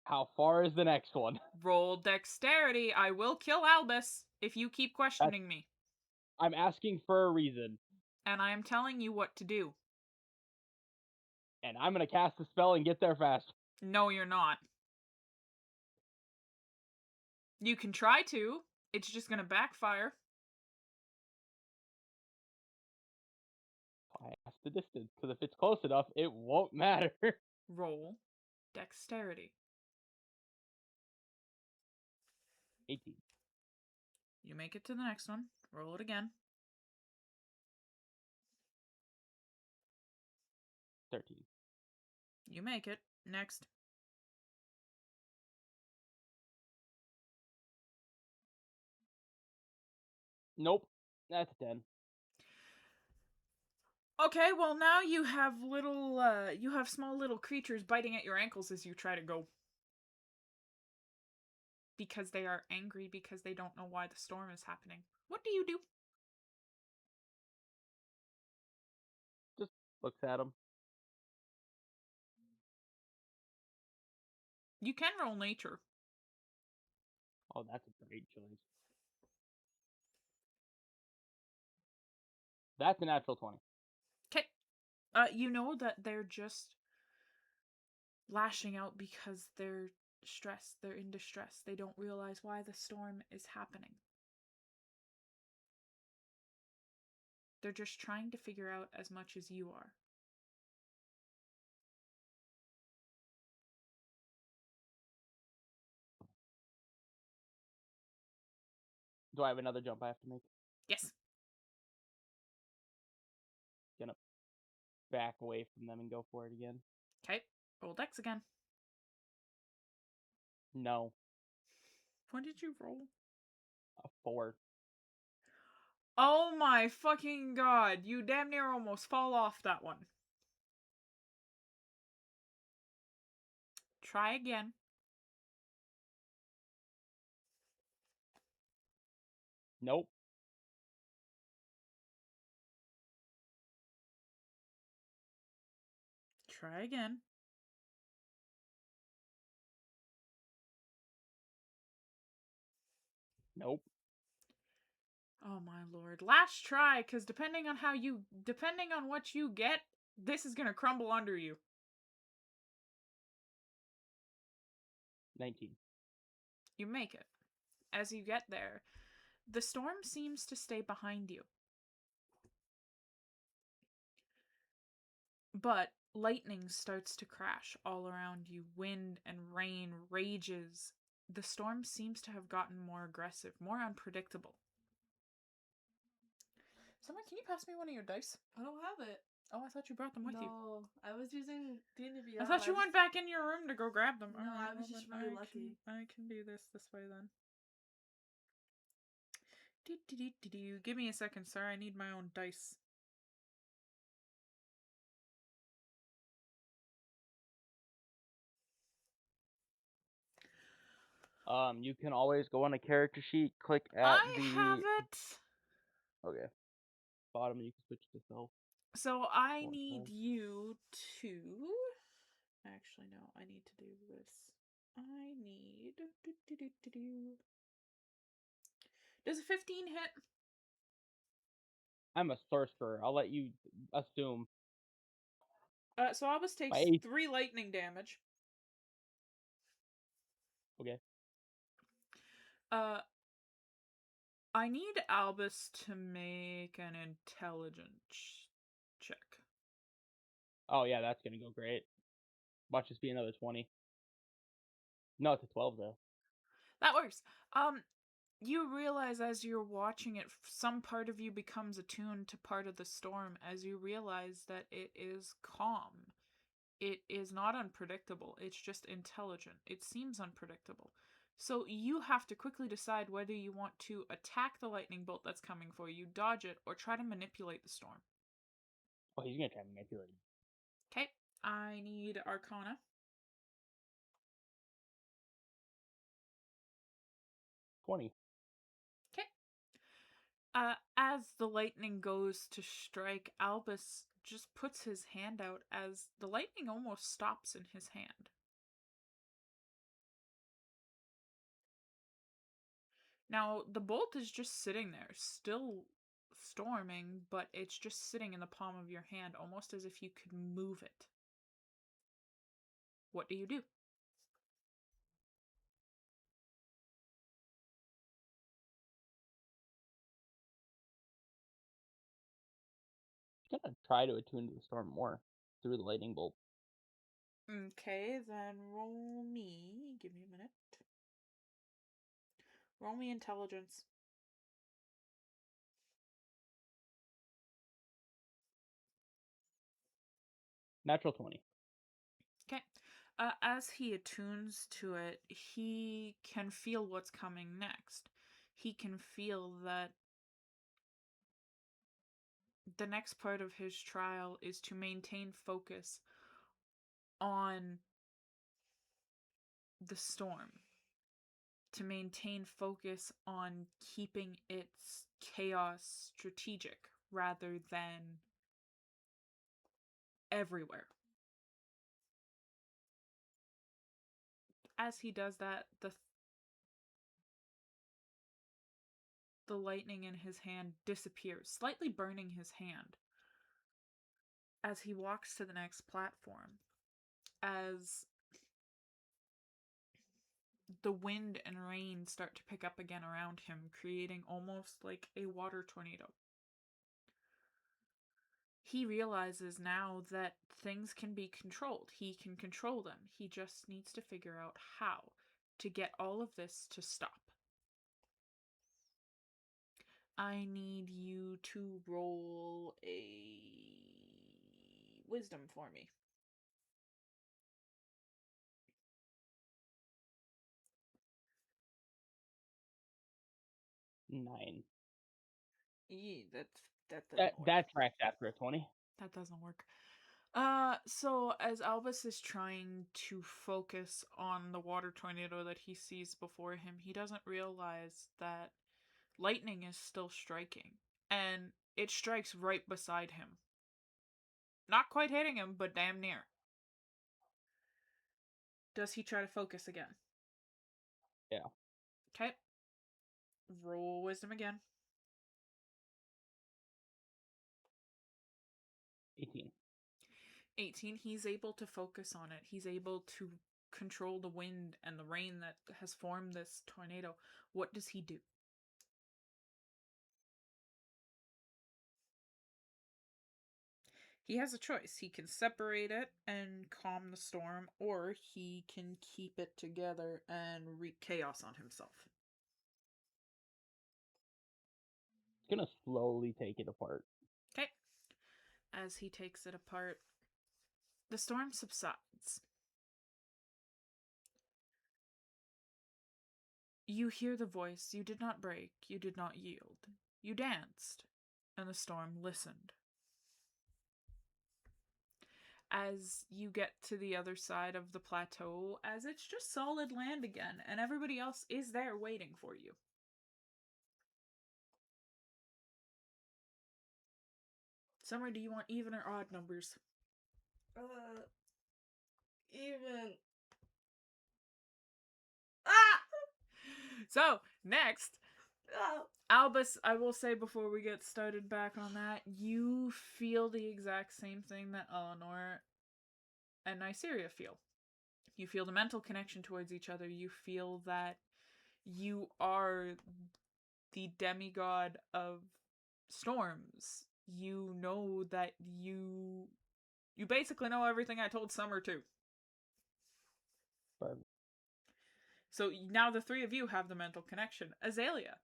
How far is the next one? Roll dexterity. I will kill Albus if you keep questioning me. I'm asking for a reason. And I am telling you what to do. And I'm gonna cast a spell and get there fast. No, you're not. You can try to. It's just gonna backfire. I asked the distance, because if it's close enough, it won't matter. Roll dexterity. 18. You make it to the next one. Roll it again. 13. You make it. Next. Nope. That's 10. Okay, well now you have you have small little creatures biting at your ankles as you try to go. Because they are angry because they don't know why the storm is happening. What do you do? Just looks at him. You can roll nature. Oh, that's a great choice. That's a natural 20. Okay. You know that they're just lashing out because they're stressed. They're in distress. They don't realize why the storm is happening. They're just trying to figure out as much as you are. Do I have another jump I have to make? Yes. Gonna back away from them and go for it again. Okay. Roll dex again. No. What did you roll? A 4. Oh my fucking god. You damn near almost fall off that one. Try again. Nope. Try again. Nope. Oh my lord. Last try, because depending on what you get, this is gonna crumble under you. 19. You make it. As you get there, the storm seems to stay behind you. But lightning starts to crash all around you. Wind and rain rages. The storm seems to have gotten more aggressive, more unpredictable. Summer, can you pass me one of your dice? I don't have it. Oh, I thought you brought them with you. No, I was using D&D I thought you went back in your room to go grab them. No, Alright, I was well just then really lucky. I can do this way then. Give me a second, sir. I need my own dice. You can always go on a character sheet, click at I have it! Okay. Bottom, you can switch to self. So I Or need self. you to... Actually, no. I need to do this. I need... Does a 15 hit? I'm a sorcerer. I'll let you assume. So Albus takes My 3 lightning damage. Okay. I need Albus to make an intelligence check. Oh yeah, that's gonna go great. Watch this be another 20. No, it's a 12 though. That works. You realize as you're watching it, some part of you becomes attuned to part of the storm as you realize that it is calm. It is not unpredictable. It's just intelligent. It seems unpredictable. So you have to quickly decide whether you want to attack the lightning bolt that's coming for you, dodge it, or try to manipulate the storm. Oh, he's gonna try to manipulate me. Okay, I need Arcana. 20. Okay. As the lightning goes to strike, Albus just puts his hand out as the lightning almost stops in his hand. Now, the bolt is just sitting there, still storming, but it's just sitting in the palm of your hand, almost as if you could move it. What do you do? He's gonna try to attune to the storm more through the lightning bolt. Okay, then roll me. Give me a minute. Roll me intelligence. Natural 20. Okay. As he attunes to it, he can feel what's coming next. He can feel that the next part of his trial is to maintain focus on the storm. To maintain focus on keeping its chaos strategic rather than everywhere. As he does that, the lightning in his hand disappears, slightly burning his hand. As he walks to the next platform, as the wind and rain start to pick up again around him, creating almost like a water tornado. He realizes now that things can be controlled. He can control them. He just needs to figure out how to get all of this to stop. I need you to roll a wisdom for me. Nine. That doesn't work. That tracks after a 20. That doesn't work. So as Albus is trying to focus on the water tornado that he sees before him, he doesn't realize that lightning is still striking. And it strikes right beside him. Not quite hitting him, but damn near. Does he try to focus again? Yeah. Okay. Roll wisdom again. 18. 18. He's able to focus on it. He's able to control the wind and the rain that has formed this tornado. What does he do? He has a choice. He can separate it and calm the storm, or he can keep it together and wreak chaos on himself. He's gonna slowly take it apart. Okay. As he takes it apart, the storm subsides. You hear the voice. You did not break. You did not yield. You danced, and the storm listened. As you get to the other side of the plateau, as it's just solid land again, and everybody else is there waiting for you. Summer, do you want even or odd numbers? Even. Ah! So, next, Oh. Albus, I will say before we get started back on that, you feel the exact same thing that Eleanor and Nyceria feel. You feel the mental connection towards each other. You feel that you are the demigod of storms. You know that you basically know everything I told Summer too. But So now the three of you have the mental connection. Azalea,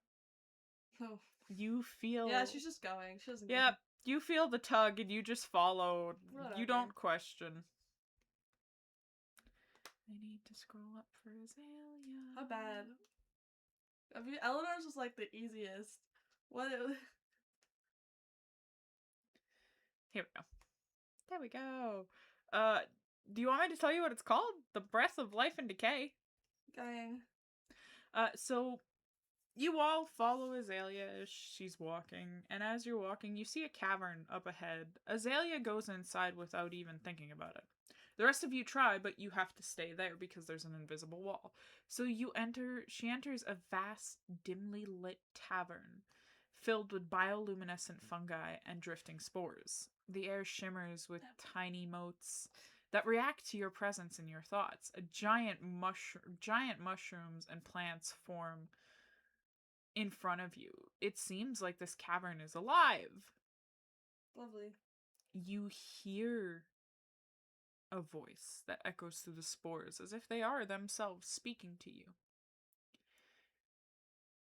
Oh. you feel... Yeah, she's just going. She doesn't. Yep, you feel the tug and you just follow. Whatever. You don't question. I need to scroll up for Azalea. How bad? I mean, Eleanor's was like the easiest. What? Here we go. There we go. Do you want me to tell you what it's called? The Breath of Life and Decay. Going. So you all follow Azalea as she's walking, and as you're walking, you see a cavern up ahead. Azalea goes inside without even thinking about it. The rest of you try, but you have to stay there because there's an invisible wall. So she enters a vast, dimly lit tavern filled with bioluminescent fungi and drifting spores. The air shimmers with tiny motes that react to your presence and your thoughts. Giant mushrooms and plants form in front of you. It seems like this cavern is alive. Lovely. You hear a voice that echoes through the spores as if they are themselves speaking to you.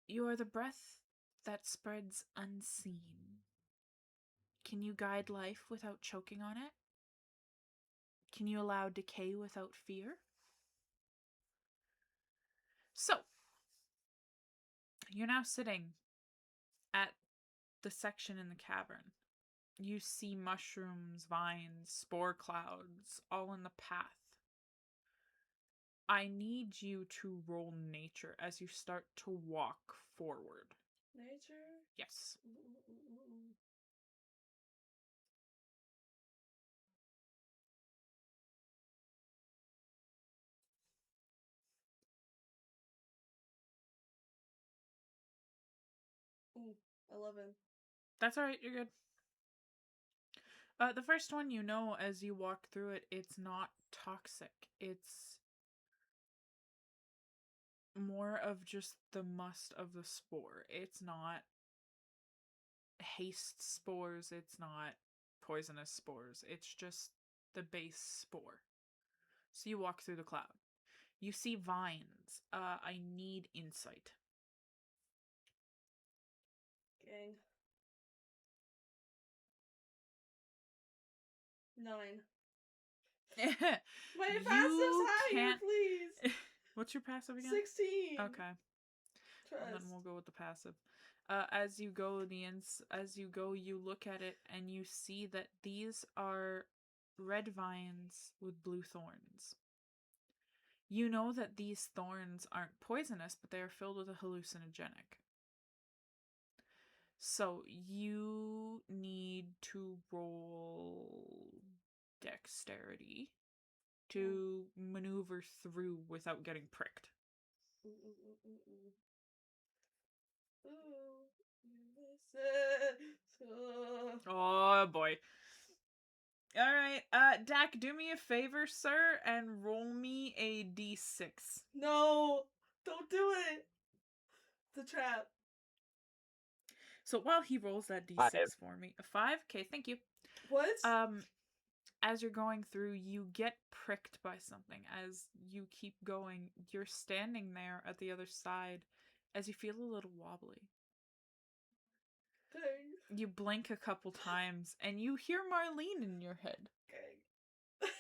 You are the breath that spreads unseen. Can you guide life without choking on it? Can you allow decay without fear? So, you're now sitting at the section in the cavern. You see mushrooms, vines, spore clouds, all in the path. I need you to roll nature as you start to walk forward. Nature? Yes. Ooh, 11. That's alright, you're good. The first one, you know, as you walk through it, it's not toxic. It's more of just the must of the spore. It's not haste spores. It's not poisonous spores. It's just the base spore. So you walk through the cloud. You see vines. I need insight. 9. My passive's higher, please. What's your passive again? 16. Okay. Trust. And then we'll go with the passive. As you go, you look at it and you see that these are red vines with blue thorns. You know that these thorns aren't poisonous, but they are filled with a hallucinogenic. So you need to roll dexterity to maneuver through without getting pricked. Ooh, ooh, ooh, ooh, ooh. Ooh, Ulysses. Oh boy. Alright, Dak, do me a favor, sir, and roll me a d6. No, don't do it. The trap. So while he rolls that d6 5. for me, a 5? Okay, thank you. What? As you're going through, you get pricked by something. As you keep going, you're standing there at the other side as you feel a little wobbly. Dang. You blink a couple times and you hear Marlene in your head. Dang.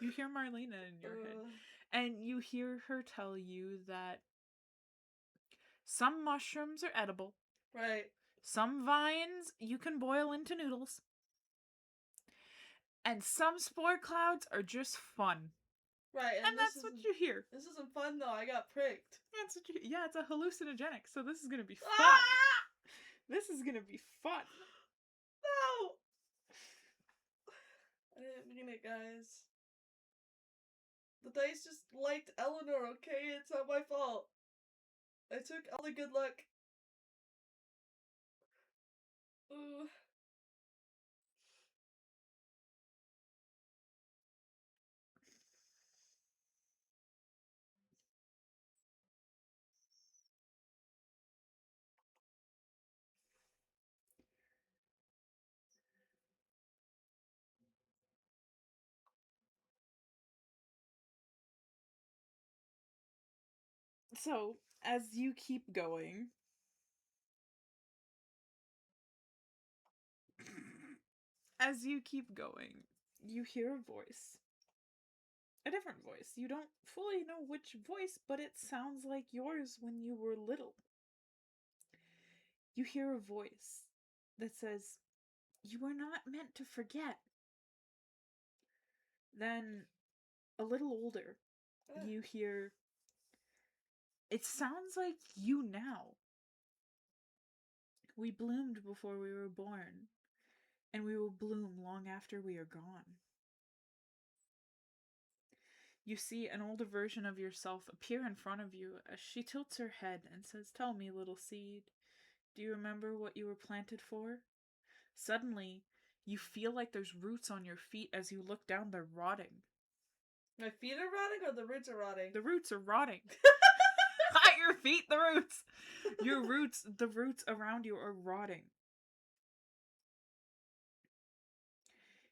You hear Marlene in your head. And you hear her tell you that some mushrooms are edible. Right. Some vines you can boil into noodles. And some spore clouds are just fun. Right, And that's what you hear. This isn't fun though. I got pricked. That's what you, yeah, it's a hallucinogenic, so this is gonna be fun. Ah! This is gonna be fun. No! I didn't mean it, guys. The dice just liked Eleanor, okay? It's not my fault. I took all the good luck. Ooh. So, as you keep going, you hear a voice. A different voice. You don't fully know which voice, but it sounds like yours when you were little. You hear a voice that says, "You were not meant to forget." Then, a little older, you hear, "It sounds like you now. We bloomed before we were born, and we will bloom long after we are gone." You see an older version of yourself appear in front of you as she tilts her head and says, "Tell me, little seed, do you remember what you were planted for?" Suddenly, you feel like there's roots on your feet as you look down. They're rotting. My feet are rotting or the roots are rotting? The roots are rotting. At your feet, the roots. The roots around you are rotting.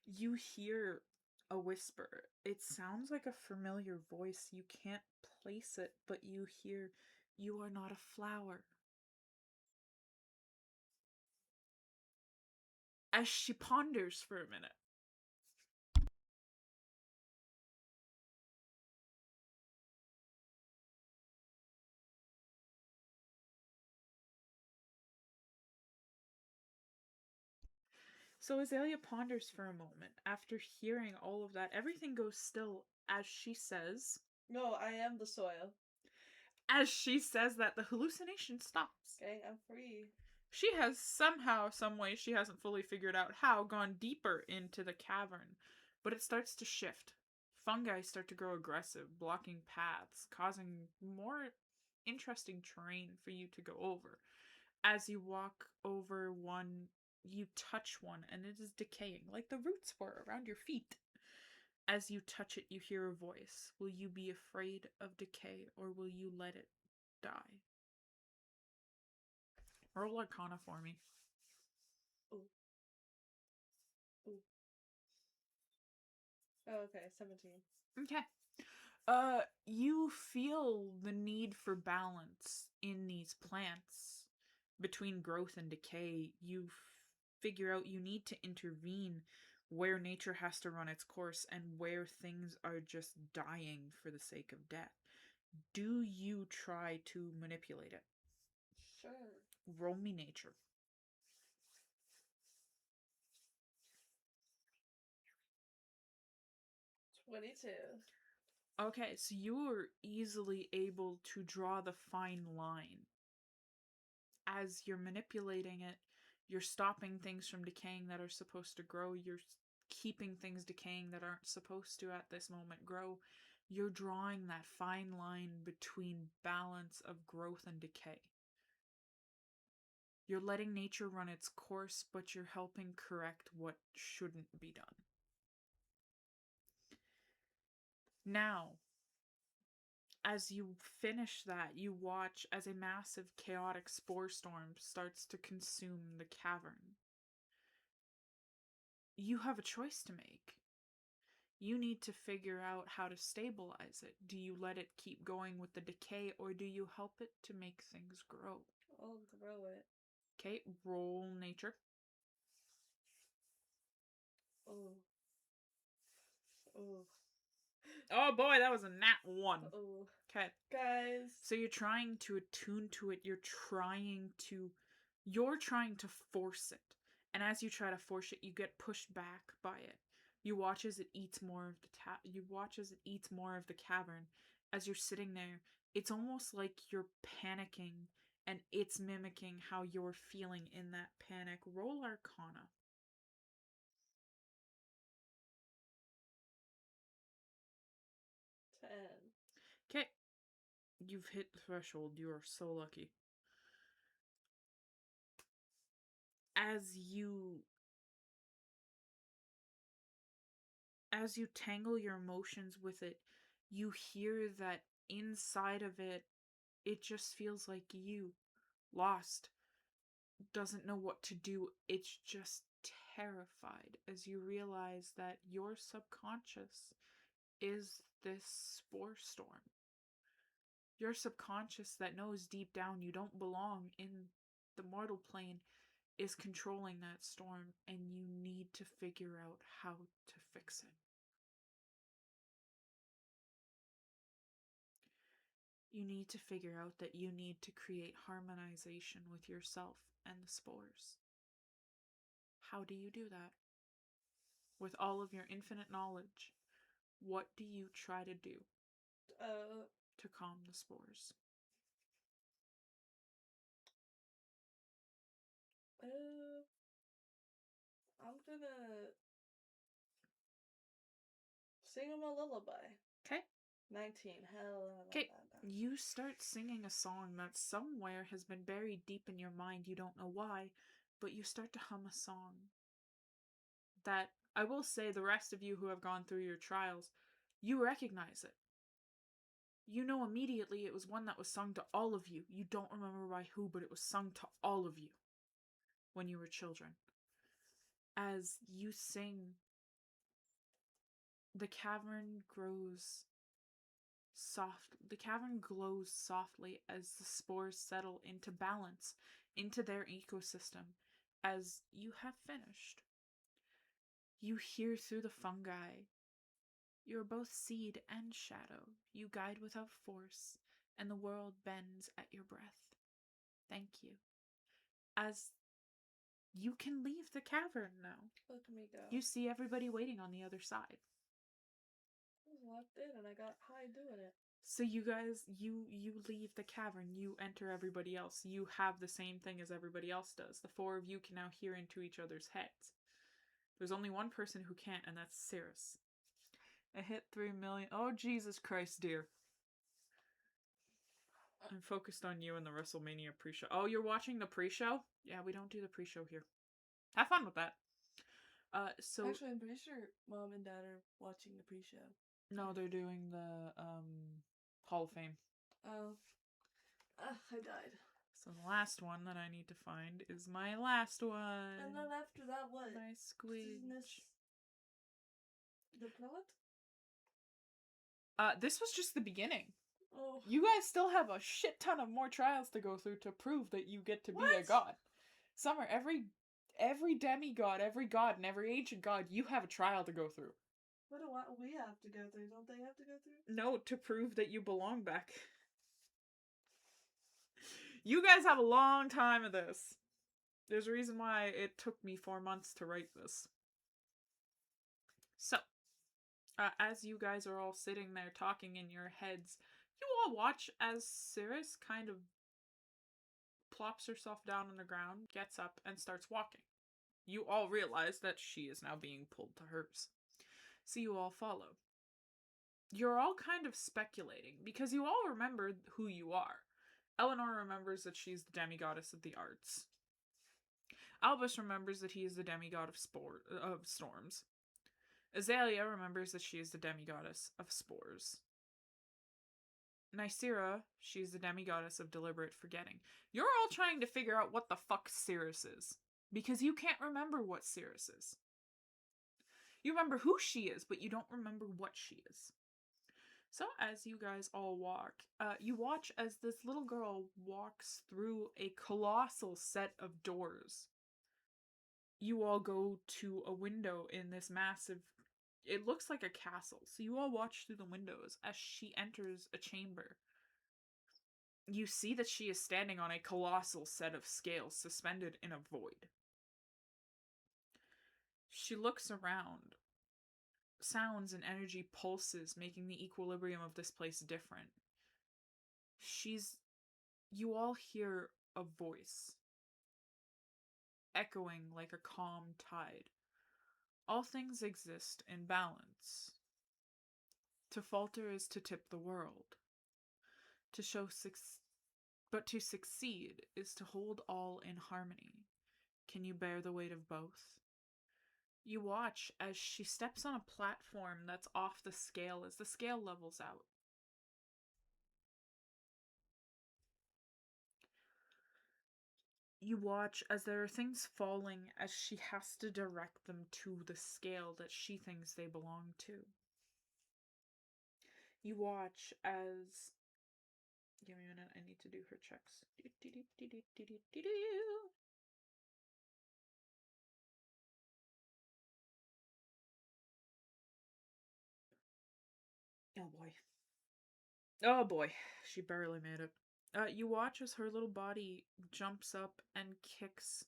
You hear a whisper. It sounds like a familiar voice. You can't place it, but you hear, "You are not a flower." As she ponders for a minute. So Azalea ponders for a moment. After hearing all of that, everything goes still as she says... No, I am the soil. As she says that, the hallucination stops. Okay, I'm free. She has somehow, some way, she hasn't fully figured out how, gone deeper into the cavern. But it starts to shift. Fungi start to grow aggressive, blocking paths, causing more interesting terrain for you to go over. As you walk over one, you touch one, and it is decaying, like the roots were around your feet. As you touch it, you hear a voice. Will you be afraid of decay, or will you let it die? Roll Arcana for me. Ooh. Ooh. Oh, okay, 17. Okay. You feel the need for balance in these plants. Between growth and decay, you figure out you need to intervene where nature has to run its course and where things are just dying for the sake of death. Do you try to manipulate it? Sure. Roll me nature. 22. Okay, so you are easily able to draw the fine line. As you're manipulating it, you're stopping things from decaying that are supposed to grow. You're keeping things decaying that aren't supposed to at this moment grow. You're drawing that fine line between balance of growth and decay. You're letting nature run its course, but you're helping correct what shouldn't be done. Now, as you finish that, you watch as a massive chaotic spore storm starts to consume the cavern. You have a choice to make. You need to figure out how to stabilize it. Do you let it keep going with the decay, or do you help it to make things grow? I'll grow it. Okay, roll nature. Oh. Oh. Oh boy, that was a nat 1. Oh. Okay. Guys. So you're trying to attune to it. You're trying to force it. And as you try to force it, you get pushed back by it. You watch as it eats more of the cavern. As you're sitting there, it's almost like you're panicking and it's mimicking how you're feeling in that panic. Roll Arcana. 10. Okay. You've hit the threshold. You are so lucky. As you tangle your emotions with it, you hear that inside of it, it just feels like you, lost, doesn't know what to do. It's just terrified as you realize that your subconscious is this spore storm. Your subconscious that knows deep down you don't belong in the mortal plane is controlling that storm, and you need to figure out how to fix it. You need to figure out that you need to create harmonization with yourself and the spores. How do you do that? With all of your infinite knowledge, what do you try to do to calm the spores? I'm gonna sing him a lullaby. Okay. 19. Hell. Okay. You start singing a song that somewhere has been buried deep in your mind. You don't know why, but you start to hum a song that, I will say, the rest of you who have gone through your trials, you recognize it. You know immediately it was one that was sung to all of you. You don't remember by who, but it was sung to all of you when you were children. As you sing, the cavern glows softly as the spores settle into balance, into their ecosystem. As you have finished, you hear through the fungi. You're both seed and shadow. You guide without force, and the world bends at your breath. Thank you. As you can leave the cavern now. Let me go. You see everybody waiting on the other side. I was locked in and I got high doing it. So you guys, you leave the cavern, you enter everybody else. You have the same thing as everybody else does. The four of you can now hear into each other's heads. There's only one person who can't, and that's Cirrus. I hit 3 million. Oh, Jesus Christ, dear. I'm focused on you and the WrestleMania pre-show. Oh, you're watching the pre-show? Yeah, we don't do the pre-show here. Have fun with that. So Actually, I'm pretty sure Mom and Dad are watching the pre-show. no, they're doing the Hall of Fame. Oh. I died. So the last one that I need to find is my last one. And then after that, what? My squeeze. Isn't this the prelate? This was just the beginning. Oh. You guys still have a shit ton of more trials to go through to prove that you get to be a What? god. Summer, every demigod, every god, and every ancient god, you have a trial to go through. What do we have to go through? Don't they have to go through? No, to prove that you belong back. You guys have a long time of this. There's a reason why it took me 4 months to write this. So, as you guys are all sitting there talking in your heads, you all watch as Cirrus kind of plops herself down on the ground, gets up, and starts walking. You all realize that she is now being pulled to hers. So you all follow. You're all kind of speculating, because you all remember who you are. Eleanor remembers that she's the demigoddess of the arts. Albus remembers that he is the demigod of storms. Azalea remembers that she is the demigoddess of spores. Nysera, she's the demigoddess of deliberate forgetting. You're all trying to figure out what the fuck Cirrus is, because you can't remember what Cirrus is. You remember who she is, but you don't remember what she is. So as you guys all walk, you watch as this little girl walks through a colossal set of doors. You all go to a window in this massive, it looks like a castle. So you all watch through the windows as she enters a chamber. You see that she is standing on a colossal set of scales suspended in a void. She looks around. Sounds and energy pulses, making the equilibrium of this place different. You all hear a voice, echoing like a calm tide. All things exist in balance. To falter is to tip the world. But to succeed is to hold all in harmony. Can you bear the weight of both? You watch as she steps on a platform that's off the scale as the scale levels out. You watch as there are things falling as she has to direct them to the scale that she thinks they belong to. You watch as... Give me a minute, I need to do her checks. Oh boy. Oh boy, she barely made it. You watch as her little body jumps up and kicks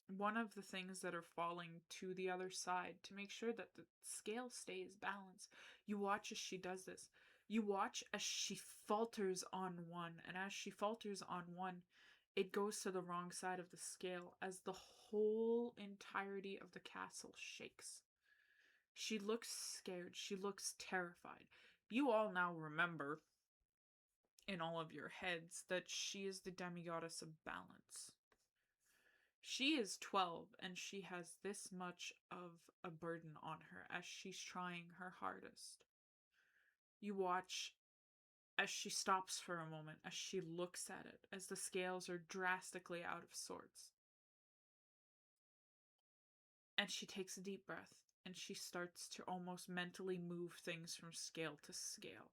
one of the things that are falling to the other side to make sure that the scale stays balanced. You watch as she does this. You watch as she falters on one, and as she falters on one, it goes to the wrong side of the scale as the whole entirety of the castle shakes. She looks scared. She looks terrified. You all now remember, in all of your heads, that she is the demigoddess of balance. She is 12, and she has this much of a burden on her as she's trying her hardest. You watch as she stops for a moment, as she looks at it, as the scales are drastically out of sorts. And she takes a deep breath, and she starts to almost mentally move things from scale to scale.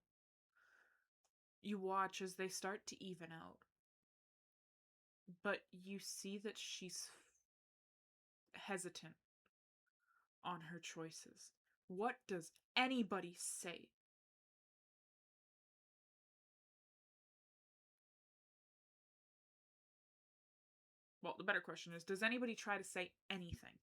You watch as they start to even out. But you see that she's hesitant on her choices. What does anybody say? Well, the better question is, does anybody try to say anything?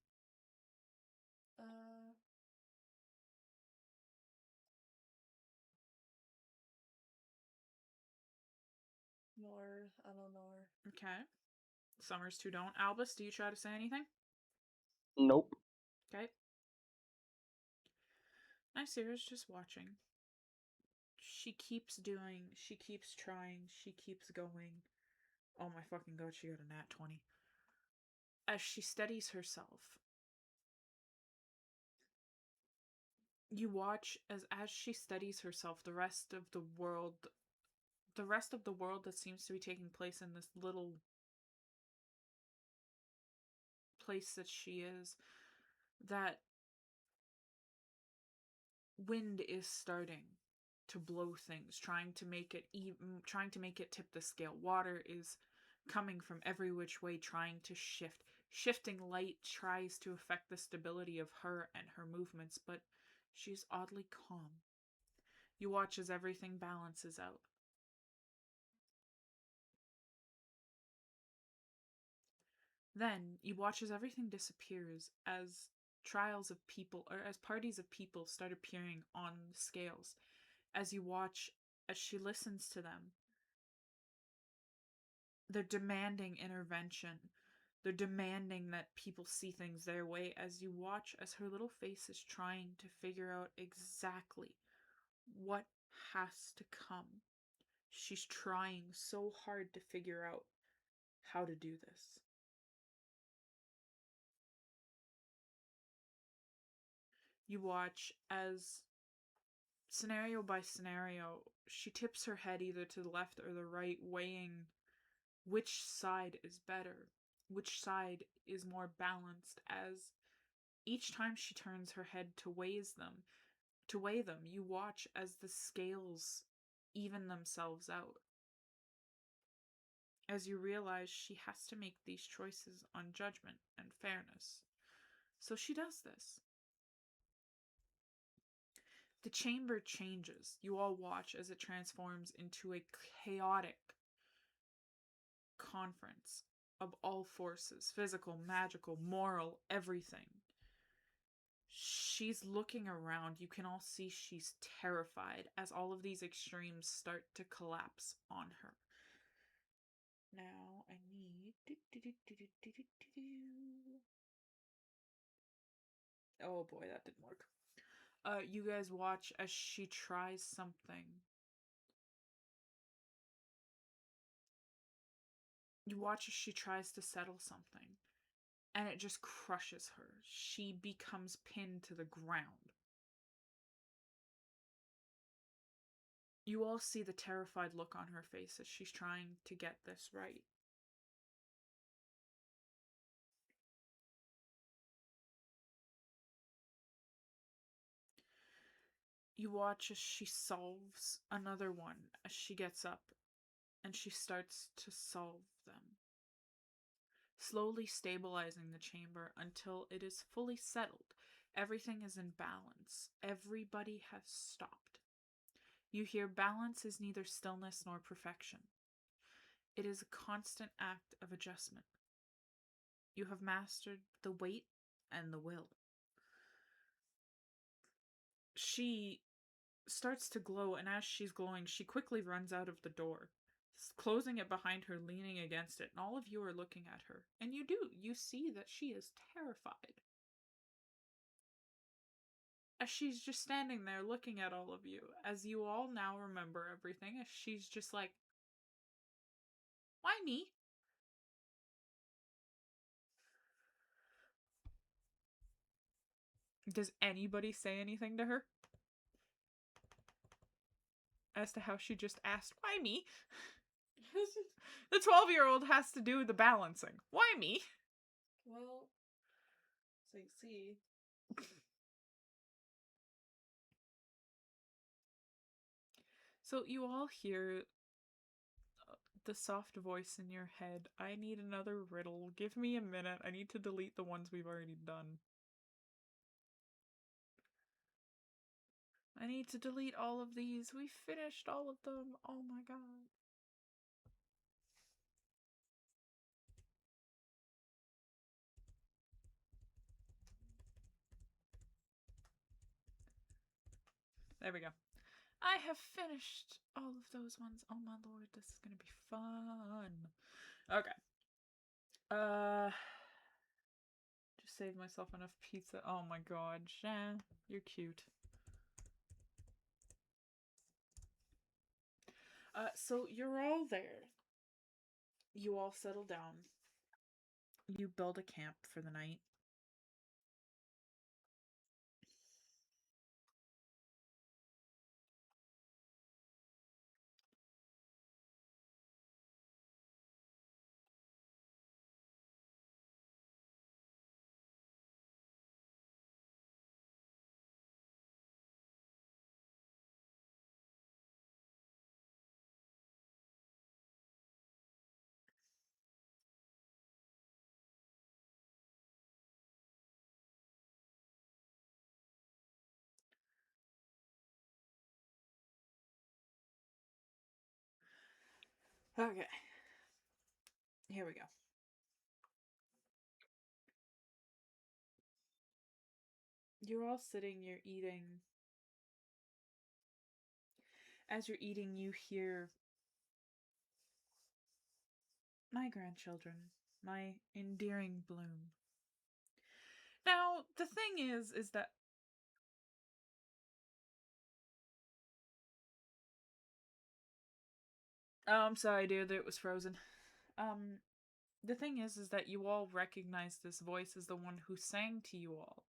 Nor, I don't know her. Okay. Summers 2 don't. Albus, do you try to say anything? Nope. Okay. Nysera's just watching. She keeps doing, she keeps trying, she keeps going. Oh my fucking god, she got a nat 20. As she steadies herself, you watch as she steadies herself, the rest of the world that seems to be taking place in this little place that she is, that wind is starting to blow things, trying to make it tip the scale. Water is coming from every which way, trying to shift. Shifting light tries to affect the stability of her and her movements, but she's oddly calm. You watch as everything balances out. Then you watch as everything disappears, as trials of people, or as parties of people start appearing on the scales. As you watch, as she listens to them, they're demanding intervention. They're demanding that people see things their way, as you watch as her little face is trying to figure out exactly what has to come. She's trying so hard to figure out how to do this. You watch as, scenario by scenario, she tips her head either to the left or the right, weighing which side is better, which side is more balanced, as each time she turns her head to weigh them, you watch as the scales even themselves out. As you realize she has to make these choices on judgment and fairness. So she does this. The chamber changes. You all watch as it transforms into a chaotic conference of all forces, physical, magical, moral, everything. She's looking around. You can all see she's terrified as all of these extremes start to collapse on her. Now I need... Oh boy, that didn't work. You guys watch as she tries something. You watch as she tries to settle something, and it just crushes her. She becomes pinned to the ground. You all see the terrified look on her face as she's trying to get this right. You watch as she solves another one, as she gets up and she starts to solve them, slowly stabilizing the chamber until it is fully settled. Everything is in balance. Everybody has stopped. You hear balance is neither stillness nor perfection. It is a constant act of adjustment. You have mastered the weight and the will. She starts to glow, and as she's glowing, she quickly runs out of the door, closing it behind her, leaning against it, and all of you are looking at her. And you see that she is terrified. As she's just standing there looking at all of you, as you all now remember everything, as she's just like, why me? Does anybody say anything to her? As to how she just asked, why me? The 12-year-old has to do the balancing. Why me? Well, so you see. So you all hear the soft voice in your head. I need another riddle. Give me a minute. I need to delete the ones we've already done. I need to delete all of these. We finished all of them. Oh my god. There we go. I have finished all of those ones. Oh my lord, this is gonna be fun. Okay. Just saved myself enough pizza. Oh my god, Jean, you're cute. So you're all there. You all settle down. You build a camp for the night. Okay. Here we go. You're all sitting, you're eating. As you're eating, you hear my grandchildren, my endearing Bloom. Now, the thing is that oh, I'm sorry, dear, that it was frozen. The thing is that you all recognize this voice as the one who sang to you all.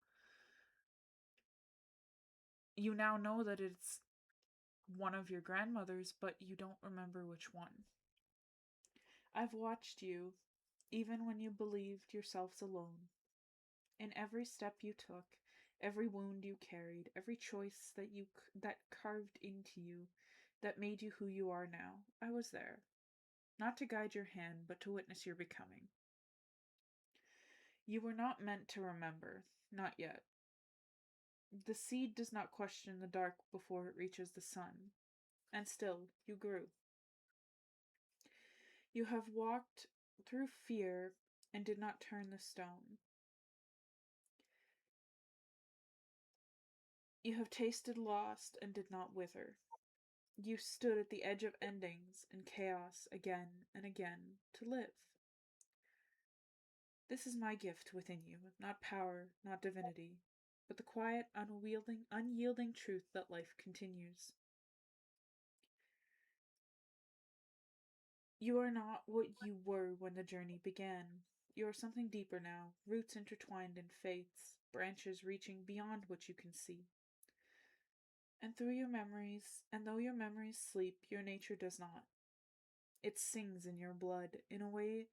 You now know that it's one of your grandmothers, but you don't remember which one. I've watched you, even when you believed yourselves alone. In every step you took, every wound you carried, every choice that carved into you, that made you who you are now, I was there. Not to guide your hand, but to witness your becoming. You were not meant to remember, not yet. The seed does not question the dark before it reaches the sun, and still you grew. You have walked through fear and did not turn the stone. You have tasted loss and did not wither. You stood at the edge of endings and chaos again and again to live. This is my gift within you, not power, not divinity, but the quiet, unyielding truth that life continues. You are not what you were when the journey began. You are something deeper now, roots intertwined in faiths, branches reaching beyond what you can see. And though your memories sleep, your nature does not. It sings in your blood in the way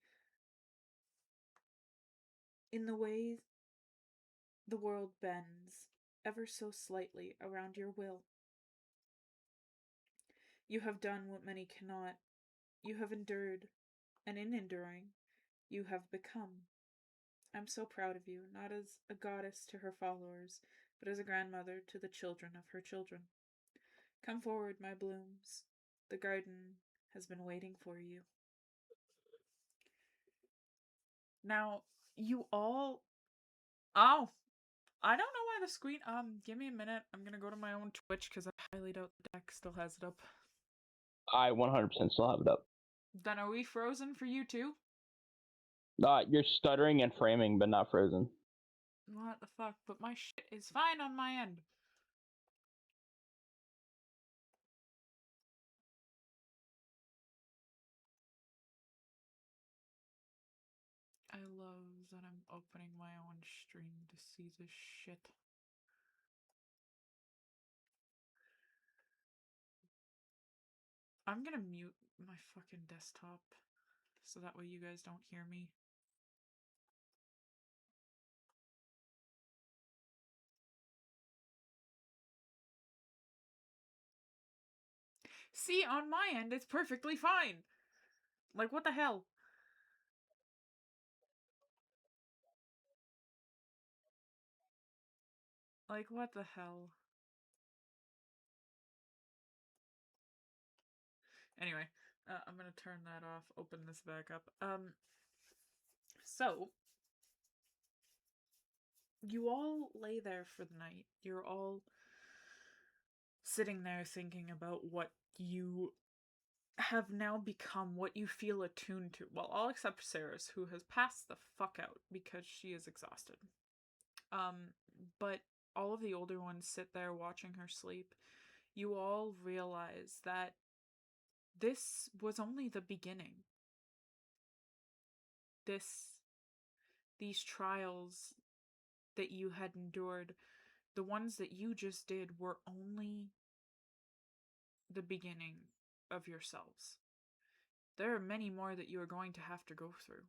the world bends, ever so slightly around your will. You have done what many cannot. You have endured, and in enduring, you have become. I'm so proud of you, not as a goddess to her followers, but as a grandmother to the children of her children. Come forward, my blooms. The garden has been waiting for you. Now, you all... Oh! I don't know why the screen... give me a minute. I'm gonna go to my own Twitch, because I highly doubt the deck still has it up. I 100% still have it up. Then are we frozen for you too? You're stuttering and framing, but not frozen. What the fuck? But my shit is fine on my end. I love that I'm opening my own stream to see this shit. I'm gonna mute my fucking desktop so that way you guys don't hear me. See, on my end, it's perfectly fine. Like, what the hell? Like, what the hell? Anyway, I'm gonna turn that off, open this back up. So, you all lay there for the night. You're all sitting there thinking about what you have now become, what you feel attuned to. Well, all except Saris, who has passed the fuck out because she is exhausted. But all of the older ones sit there watching her sleep. You all realize that this was only the beginning. These trials that you had endured, the ones that you just did, were only the beginning of yourselves. There are many more that you are going to have to go through.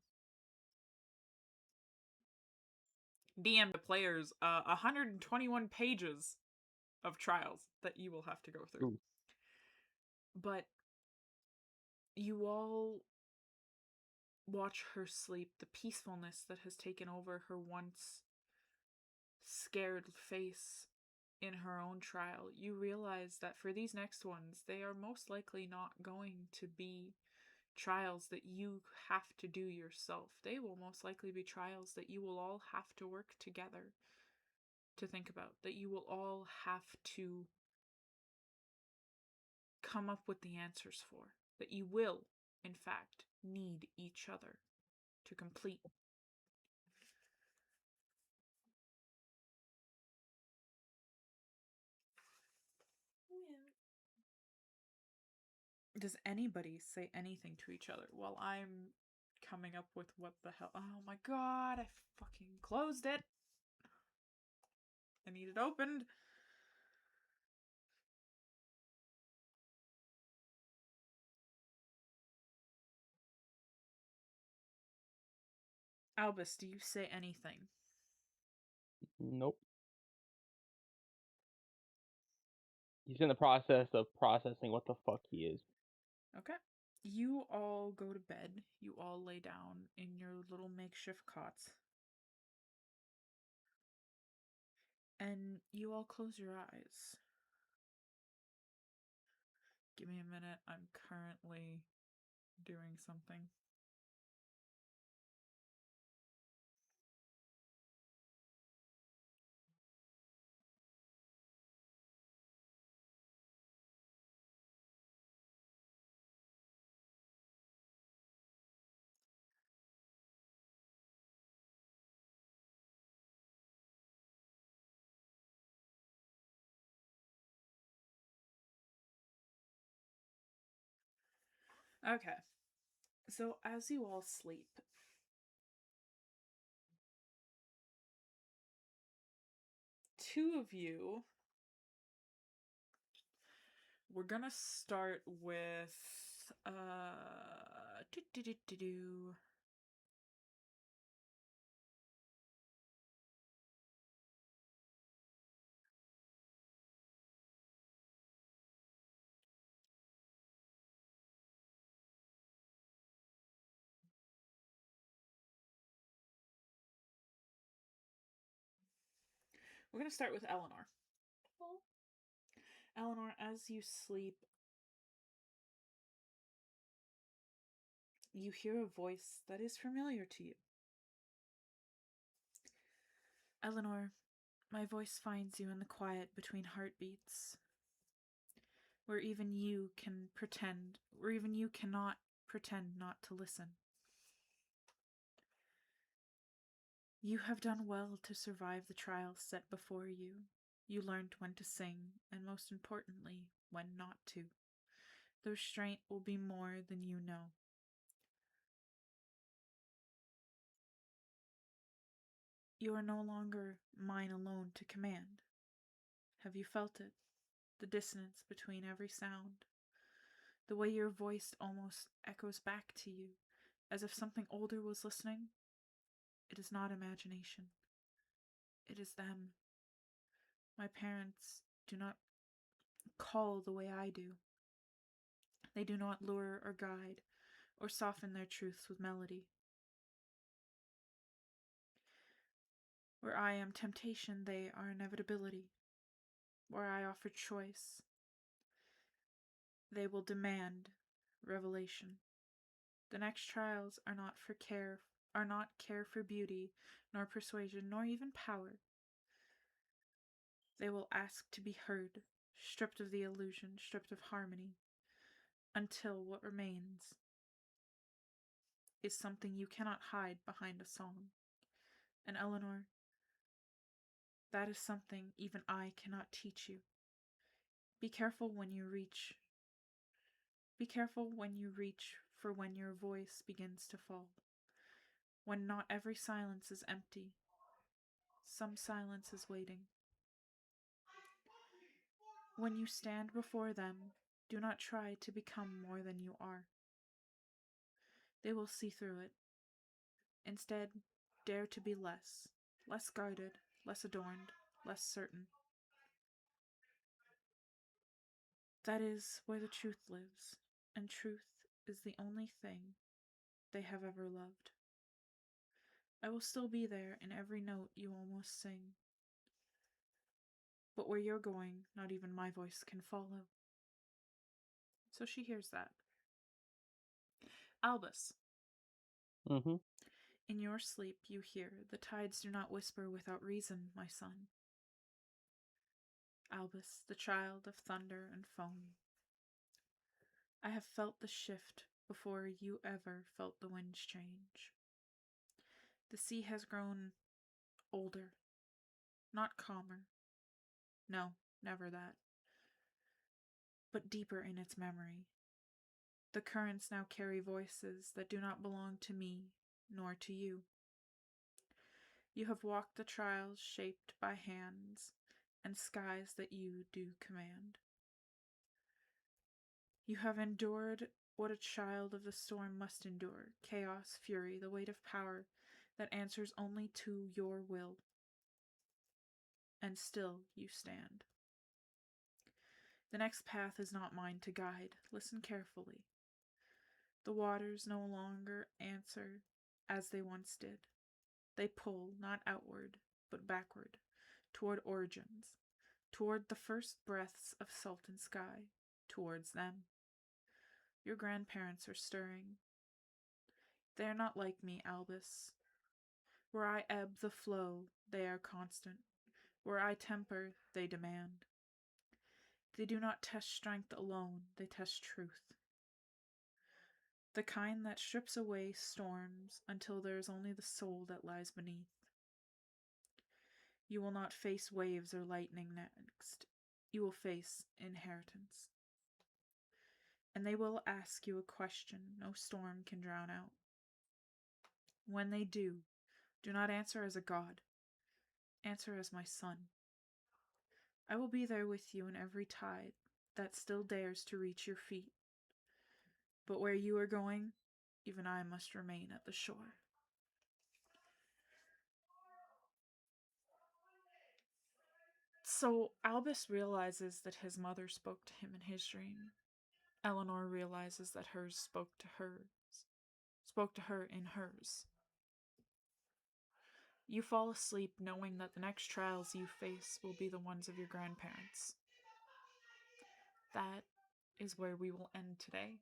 DM to players, 121 pages of trials that you will have to go through. Ooh. But you all watch her sleep, the peacefulness that has taken over her once scared face in her own trial. You realize that for these next ones, they are most likely not going to be trials that you have to do yourself. They will most likely be trials that you will all have to work together to think about, that you will all have to come up with the answers for, that you will, in fact, need each other to complete. Yeah. Does anybody say anything to each other while I'm coming up with what the hell? Oh my god, I fucking closed it. I need it opened. Albus, do you say anything? Nope. He's in the process of processing what the fuck he is. Okay. You all go to bed. You all lay down in your little makeshift cots. And you all close your eyes. Give me a minute. I'm currently doing something. Okay. So as you all sleep, two of you, we're gonna start with do. We're gonna start with Eleanor. Well, Eleanor, as you sleep, you hear a voice that is familiar to you. Eleanor, my voice finds you in the quiet between heartbeats, where even you cannot pretend not to listen. You have done well to survive the trials set before you. You learned when to sing, and most importantly, when not to. The restraint will be more than you know. You are no longer mine alone to command. Have you felt it? The dissonance between every sound. The way your voice almost echoes back to you, as if something older was listening. It is not imagination. It is them. My parents do not call the way I do. They do not lure or guide, or soften their truths with melody. Where I am temptation, they are inevitability. Where I offer choice, they will demand revelation. The next trials are not care for beauty, nor persuasion, nor even power. They will ask to be heard, stripped of the illusion, stripped of harmony, until what remains is something you cannot hide behind a song. And Eleanor, that is something even I cannot teach you. Be careful when you reach for when your voice begins to fall. When not every silence is empty. Some silence is waiting. When you stand before them, do not try to become more than you are. They will see through it. Instead, dare to be less guarded, less adorned, less certain. That is where the truth lives, and truth is the only thing they have ever loved. I will still be there in every note you almost sing. But where you're going, not even my voice can follow. So she hears that. Albus, Mm-hmm. in your sleep you hear, the tides do not whisper without reason, my son. Albus, the child of thunder and foam. I have felt the shift before you ever felt the winds change. The sea has grown older, not calmer. No, never that. But deeper in its memory. The currents now carry voices that do not belong to me, nor to you. You have walked the trials shaped by hands and skies that you do command. You have endured what a child of the storm must endure, chaos, fury, the weight of power that answers only to your will. And still you stand. The next path is not mine to guide. Listen carefully. The waters no longer answer as they once did. They pull not outward, but backward, toward origins, toward the first breaths of salt and sky, towards them. Your grandparents are stirring. They are not like me, Albus. Where I ebb the flow, they are constant. Where I temper, they demand. They do not test strength alone, they test truth. The kind that strips away storms until there is only the soul that lies beneath. You will not face waves or lightning next. You will face inheritance. And they will ask you a question no storm can drown out. When they do not answer as a god. Answer as my son. I will be there with you in every tide that still dares to reach your feet. But where you are going, even I must remain at the shore. So Albus realizes that his mother spoke to him in his dream. Eleanor realizes that hers spoke to her in hers. You fall asleep knowing that the next trials you face will be the ones of your grandparents. That is where we will end today.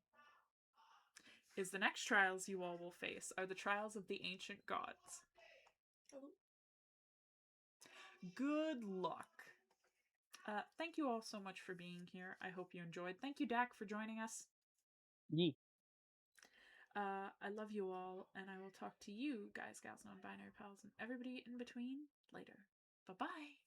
Is the next trials you all will face are the trials of the ancient gods. Good luck. Thank you all so much for being here. I hope you enjoyed. Thank you, Dak, for joining us. Yee. I love you all, and I will talk to you, guys, gals, non-binary pals, and everybody in between later. Bye-bye.